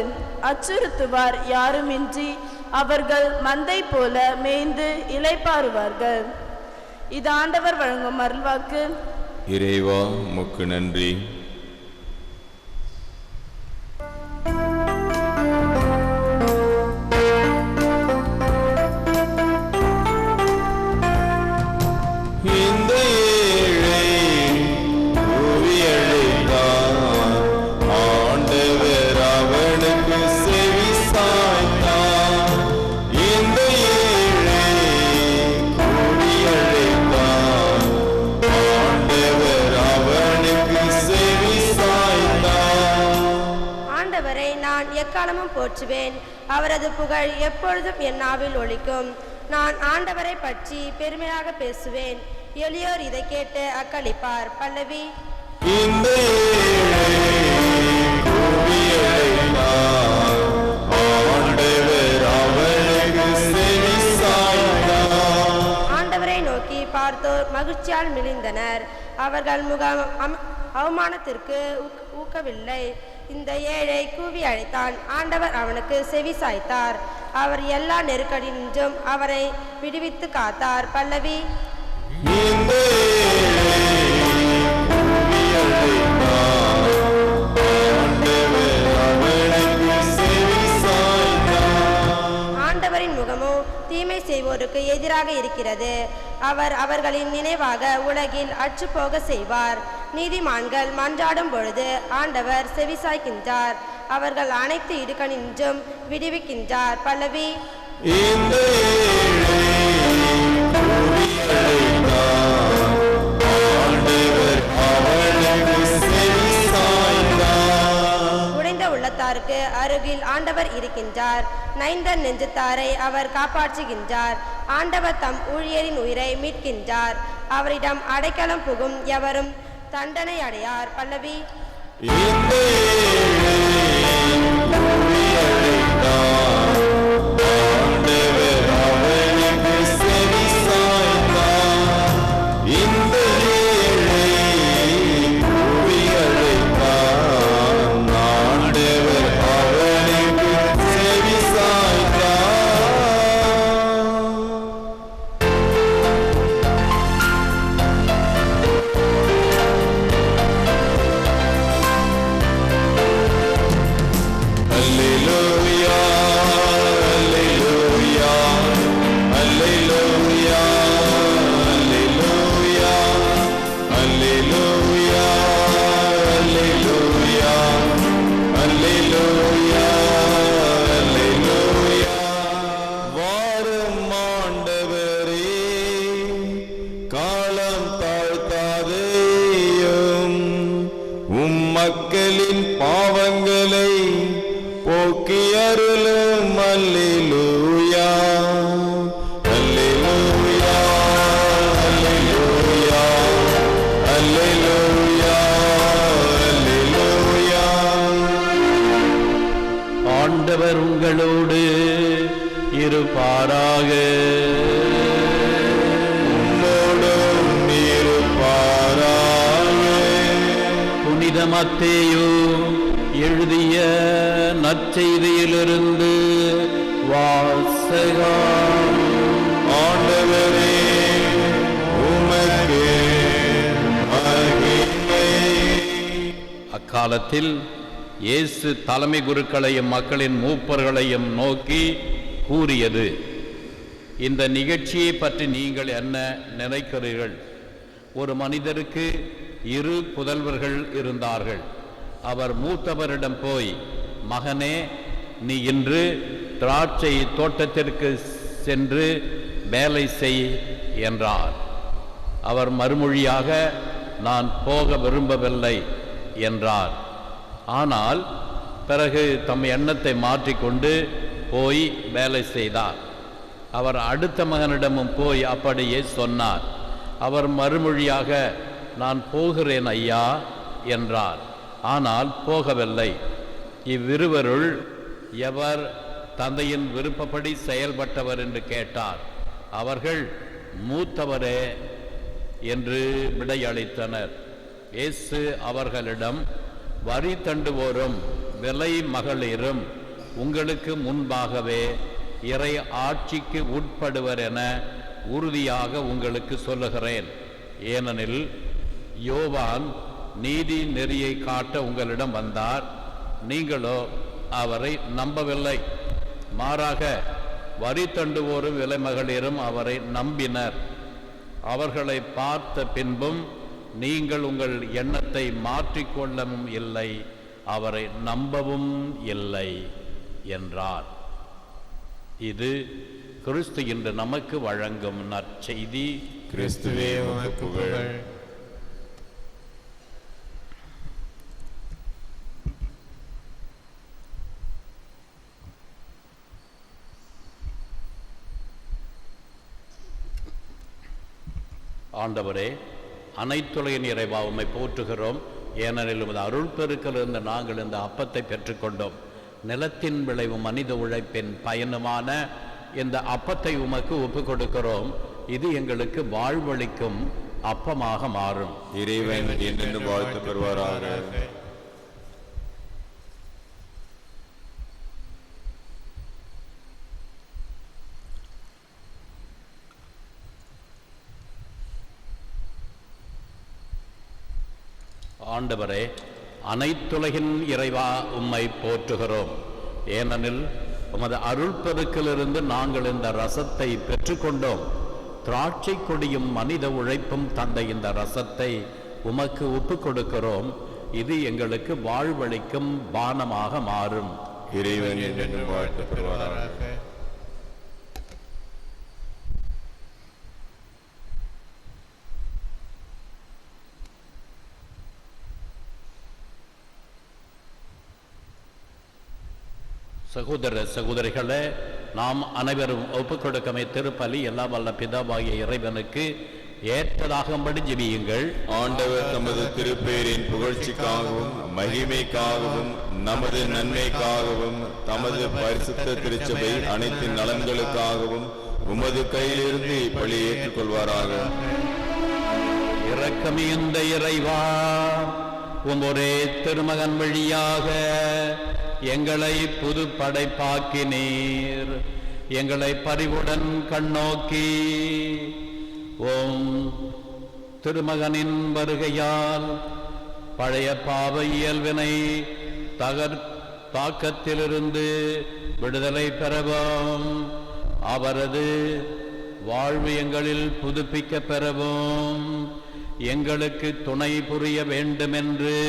அச்சுறுத்துவார் யாருமின்றி அவர்கள் மந்தை போல மேய்ந்து இளைப்பாறுவார்கள். இது ஆண்டவர் வழங்கும் அருள்வாக்கு. இறைவா உமக்கு நன்றி. இந்த ஏழை கூவியழைத்தார், ஆண்டவர் அவனுக்கு செவி சாய்த்தார். இந்த ஏழை கூவியழைத்தார், ஆண்டவர் அவனுக்கு செவி சாய்த்தார். ஆண்டவரை நான் எக்காலமும் போற்றுவேன், அவரது புகழ் எப்பொழுதும் என் நாவில் ஒலிக்கும். நான் ஆண்டவரை பற்றி பெருமையாக பேசுவேன், எளியோர் இதை கேட்டு அக்களிப்பார். பல்லவி. இந்த ஏழை கூவியழைத்தார், ஆண்டவர் அவனுக்கு செவி சாய்த்தார். ஆண்டவரை நோக்கி பார்த்தோர் மகிழ்ச்சியால் மிளிர்ந்தனர், அவர்கள் முகம் அவமானத்திற்கு ஊக்கவில்லை. இந்த ஏழை கூவி அழைத்தான், ஆண்டவர் அவனுக்கு செவி சாய்த்தார். அவர் எல்லா நெருக்கடி நின்றும் அவரை விடுவித்து காத்தார். பல்லவி. இந்த ஏழை கூவியழைத்தார், ஆண்டவர் அவனுக்கு செவி சாய்த்தார். ஆண்டவரின் முகமோ தீமை செய்வோருக்கு எதிராக இருக்கிறது. அவர் அவர்களின் நினைவாக உலகில் அற்றுப்போக செய்வார். நீதிமான்கள் மன்றாடும் பொழுது ஆண்டவர் செவிசாய்க்கின்றார், அவர்கள் அனைத்து இடுக்கணின்றும் விடுவிக்கின்றார். பல்லவி. இந்த ஏழை கூவியழைத்தார், ஆண்டவர் அவனுக்கு செவி சாய்த்தார். உடைந்த உள்ளத்தாருக்கு அருகில் ஆண்டவர் இருக்கின்றார், நைந்த நெஞ்சத்தாரை அவர் காப்பாற்றுகின்றார். ஆண்டவர் தம் ஊழியரின் உயிரை மீட்கின்றார், அவரிடம் அடைக்கலம் புகும் எவரும் தண்டனை அடையார். பல்லவி. இந்த ஏழை கூவியழைத்தார், ஆண்டவர் அவனுக்கு செவி சாய்த்தார். இந்த ஏழை கூவியழைத்தார், ஆண்டவர் அவனுக்கு செவி சாய்த்தார். போக்கி அருளும். அல்லேலூயா அல்லேலூயா அல்லேலூயா அல்லேலூயா அல்லேலூயா. ஆண்டவர் உங்களோடு இருப்பாராக. உம்மோடும் இருப்பாராக. புனித மத்தேயு எழுதிய நற்செய்தியிலிருந்து வாசகம். ஆண்டவரே உமக்கு மகிமை. அக்காலத்தில் இயேசு தலைமை குருக்களையும் மக்களின் மூப்பர்களையும் நோக்கி கூறியது, இந்த நிகழ்ச்சியை பற்றி நீங்கள் என்ன நினைக்கிறீர்கள்? ஒரு மனிதருக்கு 2 புதல்வர்கள் இருந்தார்கள். அவர் மூத்தவரிடம் போய், மகனே, நீ இன்று திராட்சை தோட்டத்திற்கு சென்று வேலை செய் என்றார். அவர் மறுமொழியாக, நான் போக விரும்பவில்லை என்றார். ஆனால் பிறகு தம் எண்ணத்தை மாற்றிக்கொண்டு போய் வேலை செய்தார். அவர் அடுத்த மகனிடமும் போய் அப்படியே சொன்னார். அவர் மறுமொழியாக, நான் போகிறேன் ஐயா என்றார். ஆனால் போகவில்லை. இவ்விருவருள் எவர் தந்தையின் விருப்பப்படி செயல்பட்டவர் என்று கேட்டார். அவர்கள், மூத்தவரே என்று விடையளித்தனர். இயேசு அவர்களிடம், வரி தண்டுவோரும் விலை மகளிரும் உங்களுக்கு முன்பாகவே இறை ஆட்சிக்கு உட்படுவர் என உறுதியாக உங்களுக்கு சொல்லுகிறேன். ஏனெனில் யோவான் நீதி நெறியை காட்ட உங்களிடம் வந்தார், நீங்களோ அவரை நம்பவில்லை. மாறாக வரி தண்டுவோரும் விலை மகளிரும் அவரை நம்பினர். அவர்களை பார்த்த பின்பும் நீங்கள் உங்கள் எண்ணத்தை மாற்றிக்கொள்ளவும் இல்லை, அவரை நம்பவும் இல்லை என்றார். இது கிறிஸ்து இன்று நமக்கு வழங்கும் நற்செய்தி. கிறிஸ்துவே உமக்கு புகழ். ஆண்டவரே, அனைத்துலகின் இறைவா, உம்மை போற்றுகிறோம். ஏனெனில் உமது அருள் பெருக்கிலிருந்து நாங்கள் இந்த அப்பத்தை பெற்றுக்கொண்டோம். நிலத்தின் விளைவும் மனித உழைப்பின் பயனுமான இந்த அப்பத்தை உமக்கு ஒப்புக் கொடுக்கிறோம். இது எங்களுக்கு வாழ்வளிக்கும் அப்பமாக மாறும். இறைவன் என்றென்று வாழ்த்து பெறுவாராக. ஆண்டவரே, அனைத்துலகின் இறைவா, உம்மை போற்றுகிறோம். ஏனெனில் உமது அருள் பெருக்கிலிருந்து நாங்கள் இந்த ரசத்தை பெற்றுக்கொண்டோம். திராட்சை கொடியும் மனித உழைப்பும் தந்த இந்த ரசத்தை உமக்கு ஒப்புக் கொடுக்கிறோம். இது எங்களுக்கு வாழ்வளிக்கும் பானமாக மாறும். இறைவன் என்றென்று வாழ்த்து பெறுவாராக. சகோதர சகோதரிகளே, நாம் அனைவரும் ஒப்புக் கொடுக்கமே திருப்பலி எல்லாம் வல்ல பிதாவாகிய இறைவனுக்கு ஏற்றதாகும்படி ஜெபியுங்கள். ஆண்டவர் தமது திருப்பேரின் புகழ்ச்சிக்காகவும் மகிமைக்காகவும் நமது நன்மைக்காகவும் தமது பரிசுத்த திருச்சபை அனைத்து நலன்களுக்காகவும் உமது கையிலிருந்து இப்பலி ஏற்றுக்கொள்வாராக. இரக்கமிகுந்த இறைவா, உம் ஒரே திருமகன் வழியாக எங்களை புது படைப்பாக்கினீர். எங்களை பரிவுடன் கண்ணோக்கி ஓம் திருமகனின் வருகையால் பழைய பாவ இயல்வினை தாக்கத்திலிருந்து விடுதலை பெறவும், அவரது வாழ்வு எங்களில் புதுப்பிக்க பெறவும் எங்களுக்கு துணை புரிய வேண்டுமென்று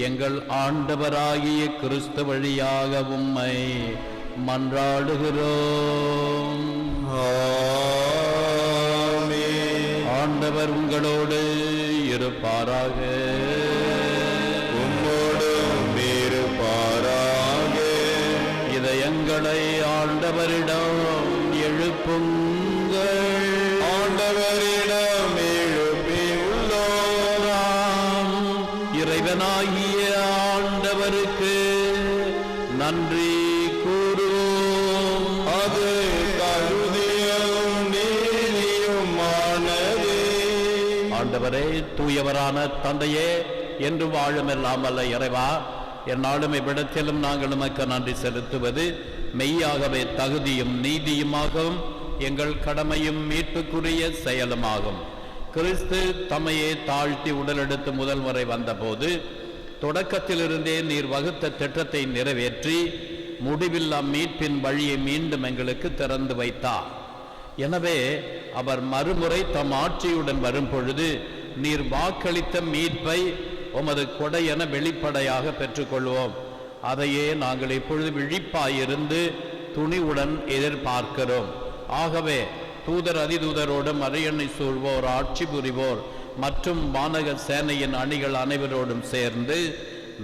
எங்கள் ஆண்டவராகிய கிறிஸ்து வழியாக உம்மை மன்றாடுகிறோம். ஆண்டவர் உங்களோடு இருப்பாராக. உம்மோடும் இருப்பாராக. உள்ளங்களை ஆண்டவரிடம் எழுப்புங்கள். ஆண்டவரிடம் எழுப்பி உள்ளோராம். இறைவனாகிய ஆண்டவருக்கு நன்றி கூறுவோம். அது தகுதியும் நீதியுமானது. ஆண்டவரே, தூயவரான தந்தையே, என்று வாழும் எல்லாம் அல்ல இறைவா, எந்நாளும் இவ்விடத்திலும் நாங்கள் உமக்கு நன்றி செலுத்துவது மெய்யாகவே தகுதியும் நீதியுமாகவும் எங்கள் கடமையும் மீட்புக்குரிய செயலுமாகும். கிறிஸ்து தம்மையே தாழ்த்தி உடலெடுத்து முதல் முறை வந்தபோது தொடக்கத்திலிருந்தே நீர் வகுத்த திட்டத்தை நிறைவேற்றி முடிவில்லா மீட்பின் வழியை மீண்டும் எங்களுக்கு திறந்து வைத்தார். எனவே அவர் மறுமுறை தம் ஆட்சியுடன் வரும் பொழுது நீர் வாக்களித்த மீட்பை உமது கொடையென வெளிப்படையாக பெற்றுக்கொள்வோம். அதையே நாங்கள் இப்பொழுது விழிப்பாயிருந்து துணிவுடன் எதிர்பார்க்கிறோம். ஆகவே தூதர் அதிதூதரோடும் அரியணை சூழ்வோர், ஆட்சி புரிவோர் மற்றும் வானக சேனையின் அணிகள் அனைவரோடும் சேர்ந்து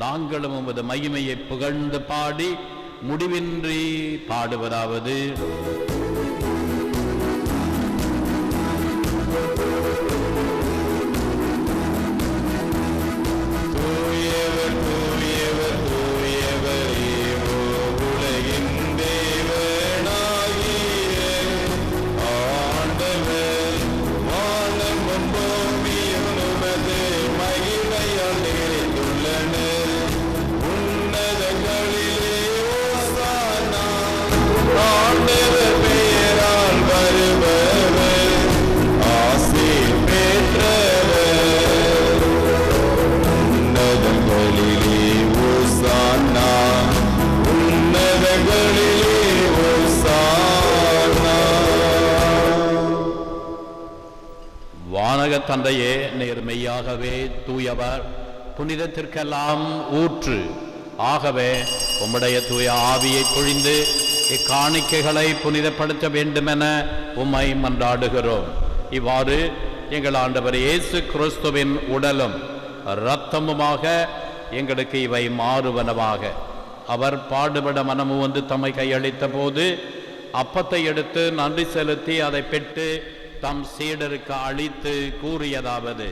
நாங்களும் உமது மகிமையை புகழ்ந்து பாடி முடிவின்றி பாடுவதாவது: தூயவர் தூயவர் தூயவரே, உலகின் தேவனாகிய ஆண்டவர், வானமும் பூமியும் உமது மகிமையால் நிறைந்துள்ளன. உன்னதங்களிலே ஓசானா. ஆண்டவர் பெயரால் வருபவர் ஆசி பெற்றவர். உன்னதங்களிலே ஓசானா. உன்னதங்களிலே ஓசானா. வானக தந்தையே, நீர் மெய்யாகவே தூயவர், புனிதத்திற்கெல்லாம் ஊற்று. ஆகவே உம்முடைய தூய ஆவியை பொழிந்து இக்காணிக்கைகளை புனிதப்படுத்த வேண்டுமென உம்மை மன்றாடுகிறோம். இவ்வாறு எங்கள் ஆண்டவர் இயேசு கிறிஸ்துவின் உடலும் இரத்தமுமாக எங்களுக்கு இவை மாறுவனவாக. அவர் பாடுபட மனமு வந்து தம்மை கையளித்த போது அப்பத்தை எடுத்து நன்றி செலுத்தி அதை பெற்று தம் சீடருக்கு அளித்து கூறியதாவது: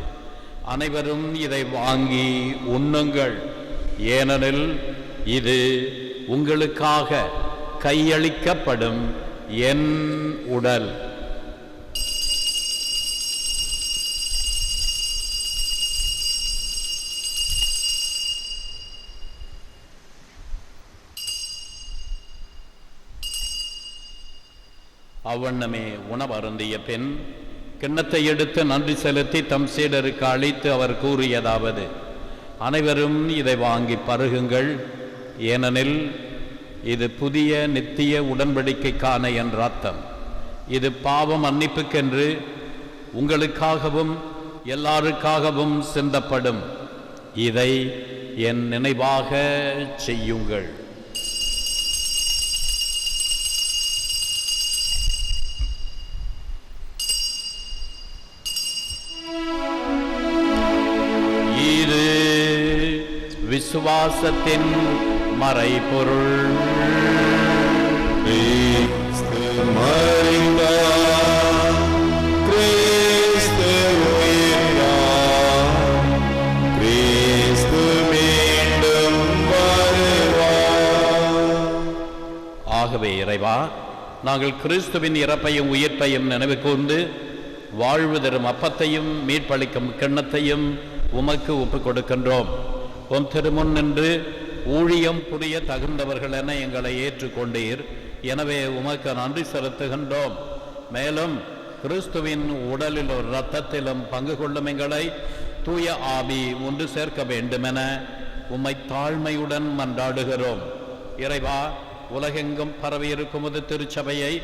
அனைவரும் இதை வாங்கி உண்ணுங்கள், ஏனெனில் இது உங்களுக்காக கையளிக்கப்படும் என் உடல். அவ்வண்ணமே உணவருந்திய பின் கிண்ணத்தை எடுத்து நன்றி செலுத்தி தம் சீடருக்கு அளித்து அவர் கூறியதாவது: அனைவரும் இதை வாங்கி பருகுங்கள், ஏனெனில் இது புதிய நித்திய உடன்படிக்கைக்கான என் இரத்தம். இது பாவம் மன்னிப்புக்கென்று உங்களுக்காகவும் எல்லாருக்காகவும் சிந்தப்படும். இதை என் நினைவாக செய்யுங்கள். இது விசுவாசத்தின் மறைபொருள். கிறிஸ்து மரித்தார், கிறிஸ்து உயிர்த்தார், கிறிஸ்து மீண்டும் வருவார். ஆகவே இறைவா, நாங்கள் கிறிஸ்துவின் இறப்பையும் உயிர்ப்பையும் நினைவு கூர்ந்து வாழ்வு தரும் அப்பத்தையும் மீட்பளிக்கும் கிண்ணத்தையும் உமக்கு ஒப்புக் கொடுக்கின்றோம். உம் திருமுன் நின்று ஊழியம் புரிய தகுந்தவர்கள் என எங்களை ஏற்றுக்கொண்டீர். எனவே உமக்கு நன்றி செலுத்துகின்றோம். மேலும் கிறிஸ்துவின் உடலில் ஒரு இரத்தத்திலும் பங்கு கொள்ளும் எங்களை தூய ஆவி ஒன்று சேர்க்க வேண்டுமென உம்மை தாழ்மையுடன் மன்றாடுகிறோம். இறைவா, உலகெங்கும் பரவியிருக்கும் திருச்சபையை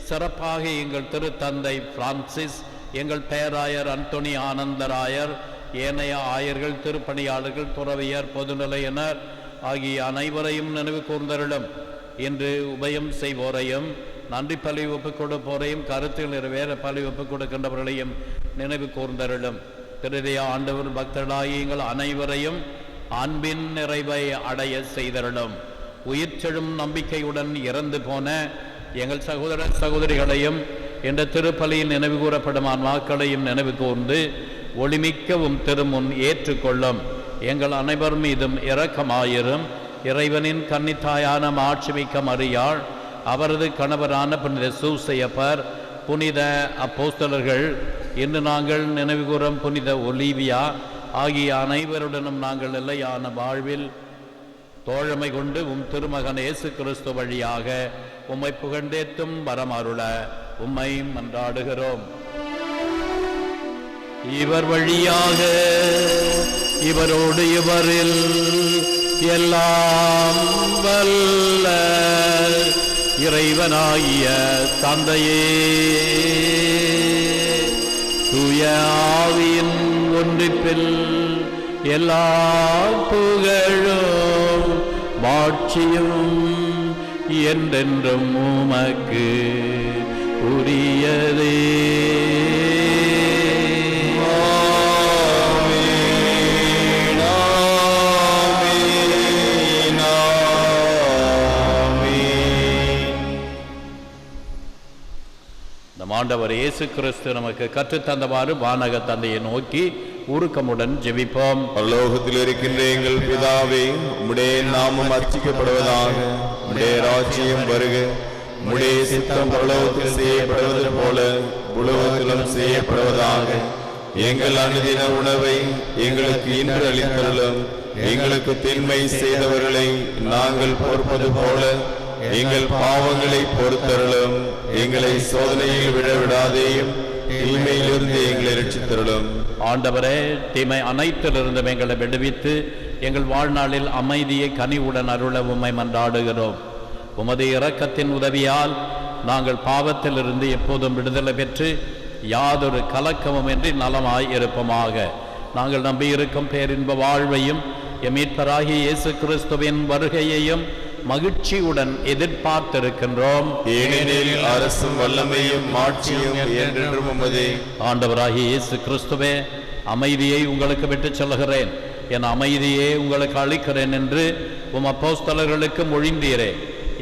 சிறப்பாக எங்கள் திருத்தந்தை பிரான்சிஸ், எங்கள் பேராயர் அந்தோணி ஆனந்தராயர், ஏனைய ஆயர்கள், திருப்பணியாளர்கள், துறவியர், பொதுநிலையினர் ஆகிய அனைவரையும் நினைவு கூர்ந்தருளும். இன்று உபயம் செய்வோரையும் நன்றி பலி ஒப்புக் கொடுப்போரையும் கருத்தில் நிறைவேற பலி ஒப்புக் கொடுக்கின்றவர்களையும் நினைவு கூர்ந்தருளும். திருதய ஆண்டவர் பக்தர்களாகிய எங்கள் அனைவரையும் அன்பின் நிறைவை அடைய செய்தருளும். உயிர்ச்செழும் நம்பிக்கையுடன் இறந்து போன எங்கள் சகோதர சகோதரிகளையும் என்ற திருப்பலியில் நினைவு கூறப்படும் ஆன்மாக்களையும் நினைவு கூர்ந்து ஒளிமிக்கவும் திருமுன் ஏற்றுக்கொள்ளும். எங்கள் அனைவர் மீதும் இரக்கமாயிரும். இறைவனின் கன்னித்தாயான மாட்சிமிக்க மரியாள், அவரது கணவரான புனித சூசையப்பர், புனித அப்போஸ்தலர்கள், இன்று நாங்கள் நினைவு கூறும் புனித ஒலிவியா ஆகிய அனைவருடனும் நாங்கள் நிலையான வாழ்வில் தோழமை கொண்டு திருமகன் இயேசு கிறிஸ்து வழியாக உம்மை புகழ்ந்தேத்தும் வரமருள உம்மை மன்றாடுகிறோம். இவர் வழியாக இவரோடு இவரில் எல்லாம் வல்ல இறைவனாகிய தந்தையே, தூய ஆவியின் ஒன்றிப்பில் எல்லா புகழும் மாட்சியும் என்றென்றும் உமக்கு உரியதே. ஆண்டவர் இயேசு கிறிஸ்து நமக்கு கற்றுத்தந்தவாறு வானக தந்தையை நோக்கி உருக்கமுடன் ஜெபிப்போம். பரலோகத்தில் இருக்கின்ற எங்கள் பிதாவே, உம்முடைய நாமம் அர்ச்சிக்கப்படுவதாக, உம்முடைய ராஜ்யம் வருக, உம்முடைய சித்தம் பரலோகத்தில் செய்யப்படுவது போல உலகத்திலும் செய்யப்படுவதாக. எங்கள் அனுதின உணவை எங்களுக்கு இன்று அளித்தருளும். எங்களுக்கு தீமை செய்தவர்களை நாங்கள் பொறுப்பது போல எங்கள் பாவங்களை பொறுத்தருளும். எங்களை சோதனையில் விழவிடாதேயும், தீமையிலிருந்து எங்களை ரட்சித்தருளும். ஆண்டவரே, தீமை அனைத்திலிருந்தும் எங்களை விடுவித்து எங்கள் வாழ்நாளில் அமைதியை கனிவுடன் அருள உம்மை மன்றாடுகிறோம். உமது இரக்கத்தின் உதவியால் நாங்கள் பாவத்திலிருந்து எப்போதும் விடுதலை பெற்று யாதொரு கலக்கமும் இன்றி நலமாய் இருப்போமாக. நாங்கள் நம்பியிருக்கும் பேரின்ப வாழ்வையும் எம் மீட்பராகிய இயேசு கிறிஸ்துவின் வருகையையும் மகிழ்ச்சியுடன் எதிர்பார்த்திருக்கின்றோம். ஏனெனில் அரசும் வல்லமையும் மாட்சியும் என்றென்றும் உமதே. ஆண்டவராகிய இயேசு கிறிஸ்துவே, அமைதியை உங்களுக்கு விட்டுச் சொல்கிறேன், என் அமைதியே உங்களுக்கு அளிக்கிறேன் என்று உம் அப்போஸ்தலர்களுக்கு மொழிந்தீரே.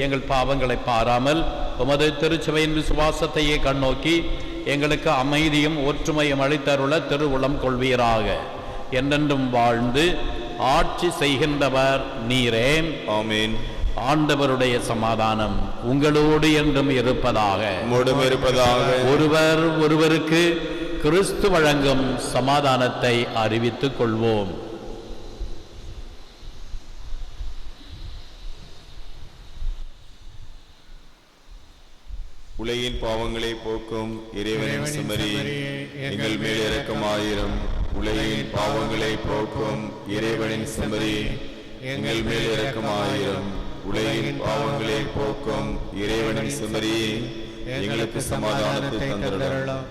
எங்கள் பாவங்களை பாராமல் உமது திருச்சபையின் விசுவாசத்தையே கண்ணோக்கி எங்களுக்கு அமைதியும் ஒற்றுமையும் அளித்தருள திருவுளம் கொள்வீராக. என்றென்றும் வாழ்ந்து ஆட்சி செய்கின்றவர் நீரே. ஆமென். ஆண்டவருடைய சமாதானம் உங்களோடு என்றும் இருப்பதாக. ஒருவர் ஒருவருக்கு கிறிஸ்து வழங்கும் சமாதானத்தை அறிவித்துக் கொள்வோம். உலகின் பாவங்களை போக்கும் இறைவனின் சுமரி, எங்கள் மேல் இரக்கமாயிரும். உலகின் பாவங்களை போக்கும் இறைவனின் சுமரி, எங்கள் மேல் இரக்கமாயிரும். உலகின் பாவங்களை போக்கும் இறைவனின் சுமரி, எங்களுக்கு சமாதானத்தை தந்தருளும்.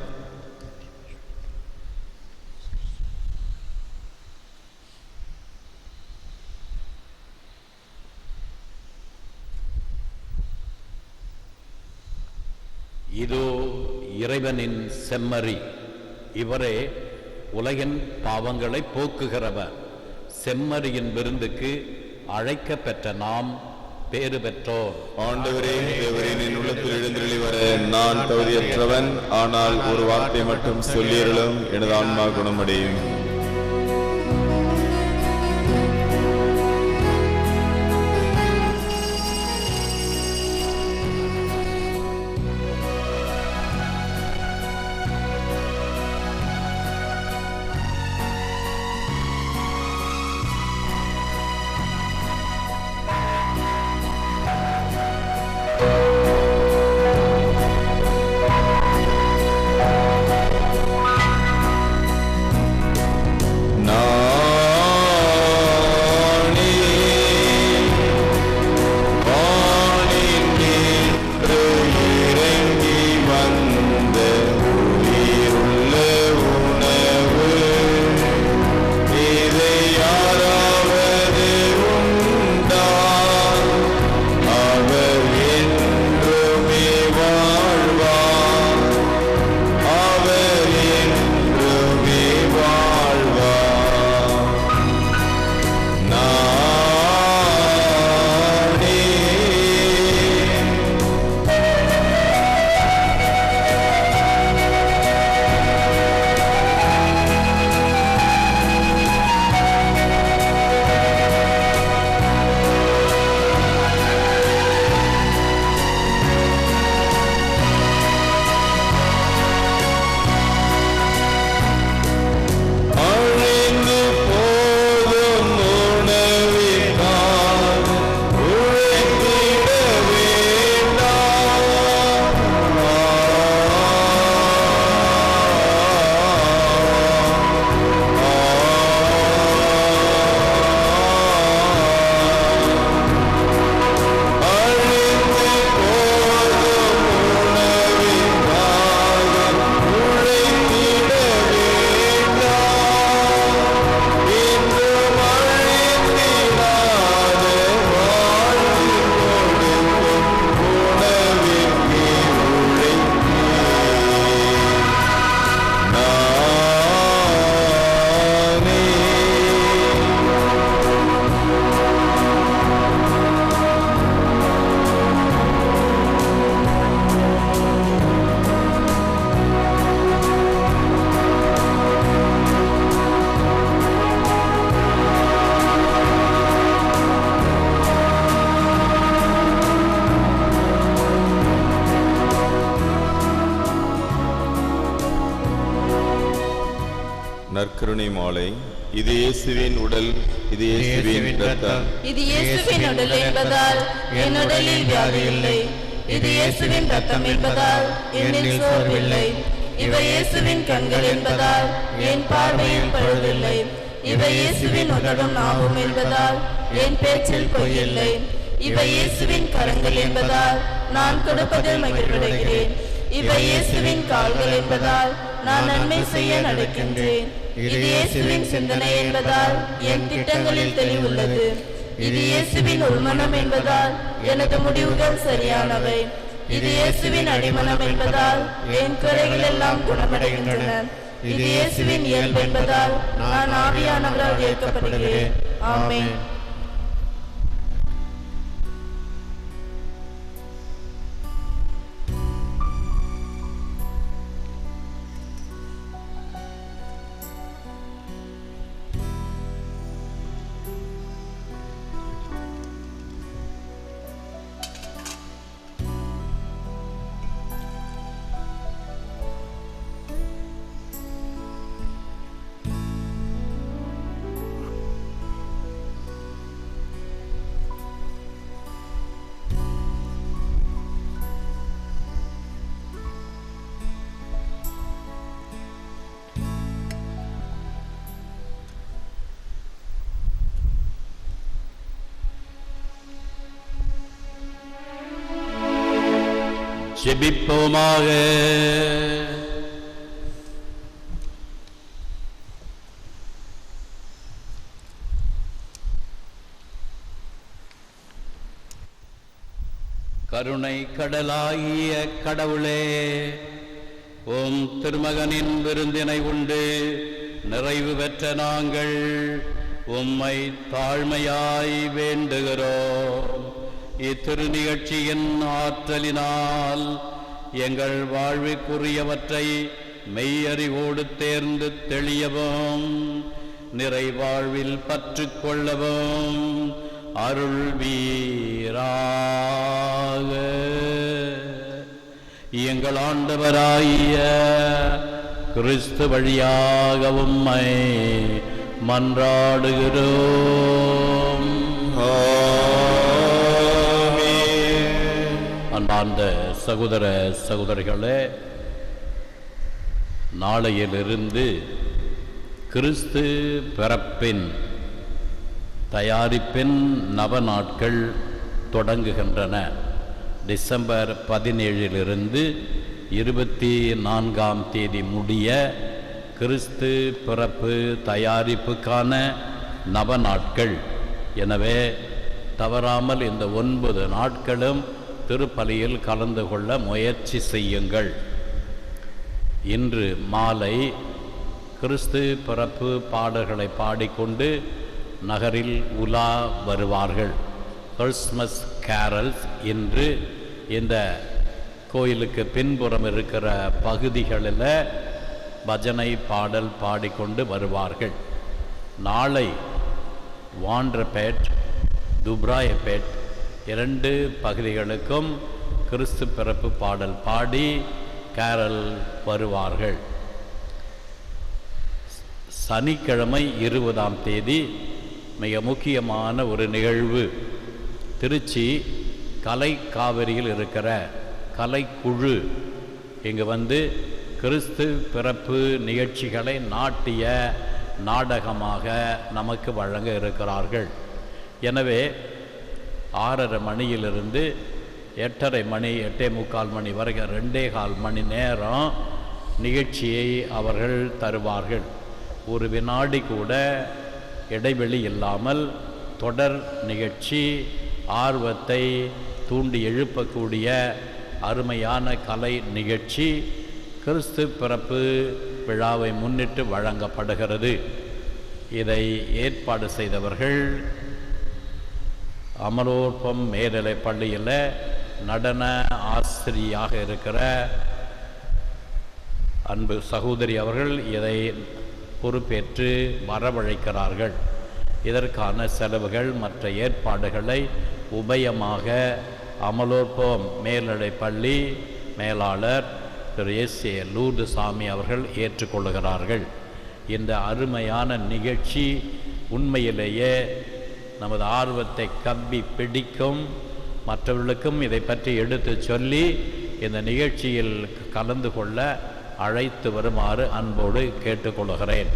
இதோ இறைவனின் செம்மறி, இவரே உலகின் பாவங்களை போக்குகிறவர். செம்மறியின் விருந்துக்கு அழைக்க பெற்ற நாம் பேறு பெற்றோர். ஆண்டவரே, தேவரின் உள்ளத்தில் எழுந்தருளி வர நான் தகுதியற்றவன். ஆனால் ஒரு வார்த்தை மட்டும் சொல்லியருளும், எனது ஆன்மா குணமடையும். நற்கருணை மாலை. இது இயேசுவின் உடல், இது இயேசுவின் இரத்தம். இது இயேசுவின் உடல் என்பதால் என் உடலில் வியாதி இல்லை. இது இயேசுவின் ரத்தம் என்பதால் என்னில் சோர்வில்லை. இவை இயேசுவின் கண்கள் என்பதால் என் பார்வையில் பழுதில்லை. இவை இயேசுவின் உதடும் நாவும் என்பதால் என் பேச்சில் பொய்யில்லை. இவை இயேசுவின் கரங்கள் என்பதால் நான் கொடுப்பதில் மகிழ்வடைகிறேன். இவை இயேசுவின் கால்கள் என்பதால் நான் நன்மை செய்ய நடக்கின்றேன். இது இயேசுவின் சிந்தனை என்பதால் என் திட்டங்களில் தெளிவுள்ளது. இது இயேசுவின் உள்மனம் என்பதால் எனது முடிவுகள் சரியானவை. இது இயேசுவின் அடிமனம் என்பதால் என் குறைகள் எல்லாம் குணமடைகின்றன. இது இயேசுவின் இயல்பு என்பதால் நான் ஆவியானவரால் இயக்கப்படுகிறேன். ஆமென். ஜெபிப்போமாக. கருணை கடலாகிய கடவுளே, உம் திருமகனின் விருந்தினை உண்டு நிறைவு பெற்ற நாங்கள் உம்மை தாழ்மையாய் வேண்டுகிறோம். இத்திரு நிகழ்ச்சியின் ஆற்றலினால் எங்கள் வாழ்வுக்குரியவற்றை மெய்யறிவோடு தேர்ந்து தெளியவும் நிறைவாழ்வில் பற்று கொள்ளவும் அருள்வீராக. எங்கள் ஆண்டவராகிய கிறிஸ்து வழியாக உம்மை மன்றாடுகிறோம். அன்பார்ந்த சகோதர சகோதரிகளே, நாளையிலிருந்து கிறிஸ்து பிறப்பின் தயாரிப்பின் நவ நாட்கள் தொடங்குகின்றன. டிசம்பர் 17 24 தேதி முடிய கிறிஸ்து பிறப்பு தயாரிப்புக்கான நவ நாட்கள். எனவே தவறாமல் இந்த 9 நாட்களும் திருப்பலியில் கலந்து கொள்ள முயற்சி செய்யுங்கள். இன்று மாலை கிறிஸ்து பிறப்பு பாடல்களை பாடிக்கொண்டு நகரில் உலா வருவார்கள். கிறிஸ்மஸ் கேரல்ஸ் இன்று இந்த கோயிலுக்கு பின்புறம் இருக்கிற பகுதிகளில் பஜனை பாடல் பாடிக்கொண்டு வருவார்கள். நாளை வாண்டர்பேட், துப்ராயப்பேட் 2 பகுதிகளுக்கும் கிறிஸ்து பிறப்பு பாடல் பாடி கேரல் வருவார்கள். சனிக்கிழமை 20ஆம் தேதி மிக முக்கியமான ஒரு நிகழ்வு. திருச்சி கலை காவிரியில் இருக்கிற கலைக்குழு இங்கு வந்து கிறிஸ்து பிறப்பு நிகழ்ச்சிகளை நாட்டிய நாடகமாக நமக்கு வழங்க இருக்கிறார்கள். எனவே 6:30 மணியிலிருந்து 8:30 மணி 8:45 மணி வரைக்கும் 2.25 மணி நேரம் நிகழ்ச்சியை அவர்கள் தருவார்கள். ஒரு வினாடி கூட இடைவெளி இல்லாமல் தொடர் நிகழ்ச்சி, ஆர்வத்தை தூண்டி எழுப்பக்கூடிய அருமையான கலை நிகழ்ச்சி கிறிஸ்து பிறப்பு விழாவை முன்னிட்டு வழங்கப்படுகிறது. இதை ஏற்பாடு செய்தவர்கள் அமலோற்பம் மேல்நிலை பள்ளியில் நடன ஆசிரியாக இருக்கிற அன்பு சகோதரி அவர்கள் இதை பொறுப்பேற்று வரவழைக்கிறார்கள். இதற்கான செலவுகள் மற்ற ஏற்பாடுகளை உபயமாக அமலோற்பம் மேல்நிலை பள்ளி மேலாளர் திரு எஸ்.ஏ. லூர்து சாமி அவர்கள் ஏற்றுக்கொள்கிறார்கள். இந்த அருமையான நிகழ்ச்சி உண்மையிலேயே நமது ஆர்வத்தை கம்பி பிடிக்கும். மற்றவர்களுக்கும் இதை பற்றி எடுத்து சொல்லி இந்த நிகழ்ச்சியில் கலந்து கொள்ள அழைத்து வருமாறு அன்போடு கேட்டுக்கொள்கிறேன்.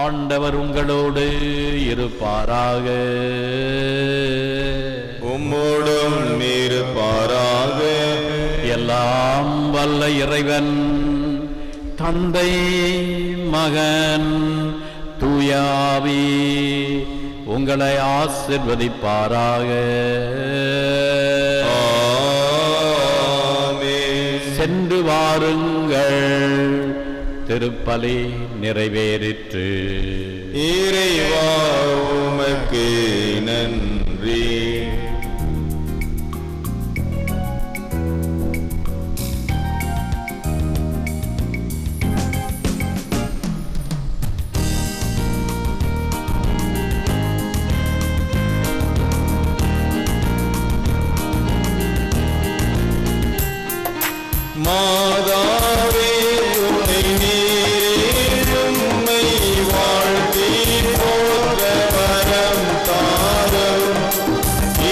ஆண்டவர் உங்களோடு இருப்பாராக. உம்மோடும் இருப்பாராக. எல்லாம் வல்ல இறைவன் தந்தை மகன் தூயாவி உங்களை ஆசீர்வதிப்பாராக. சென்று வாருங்கள். திருப்பலி நிறைவேறிற்று. இறைவா உமக்கு நன்றி. மாதாவே உன்னை நீரேறும்மை வாழ்த்தி போற்ற வரம் தாரும்.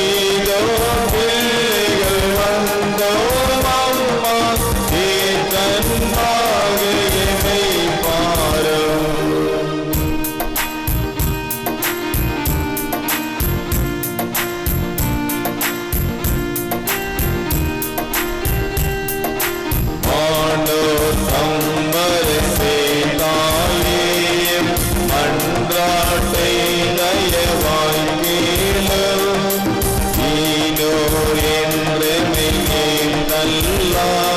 இதோ பிள்ளைகள் வந்தோம் அம்மா ஏற்றன்பாக எமை பாரும். Allah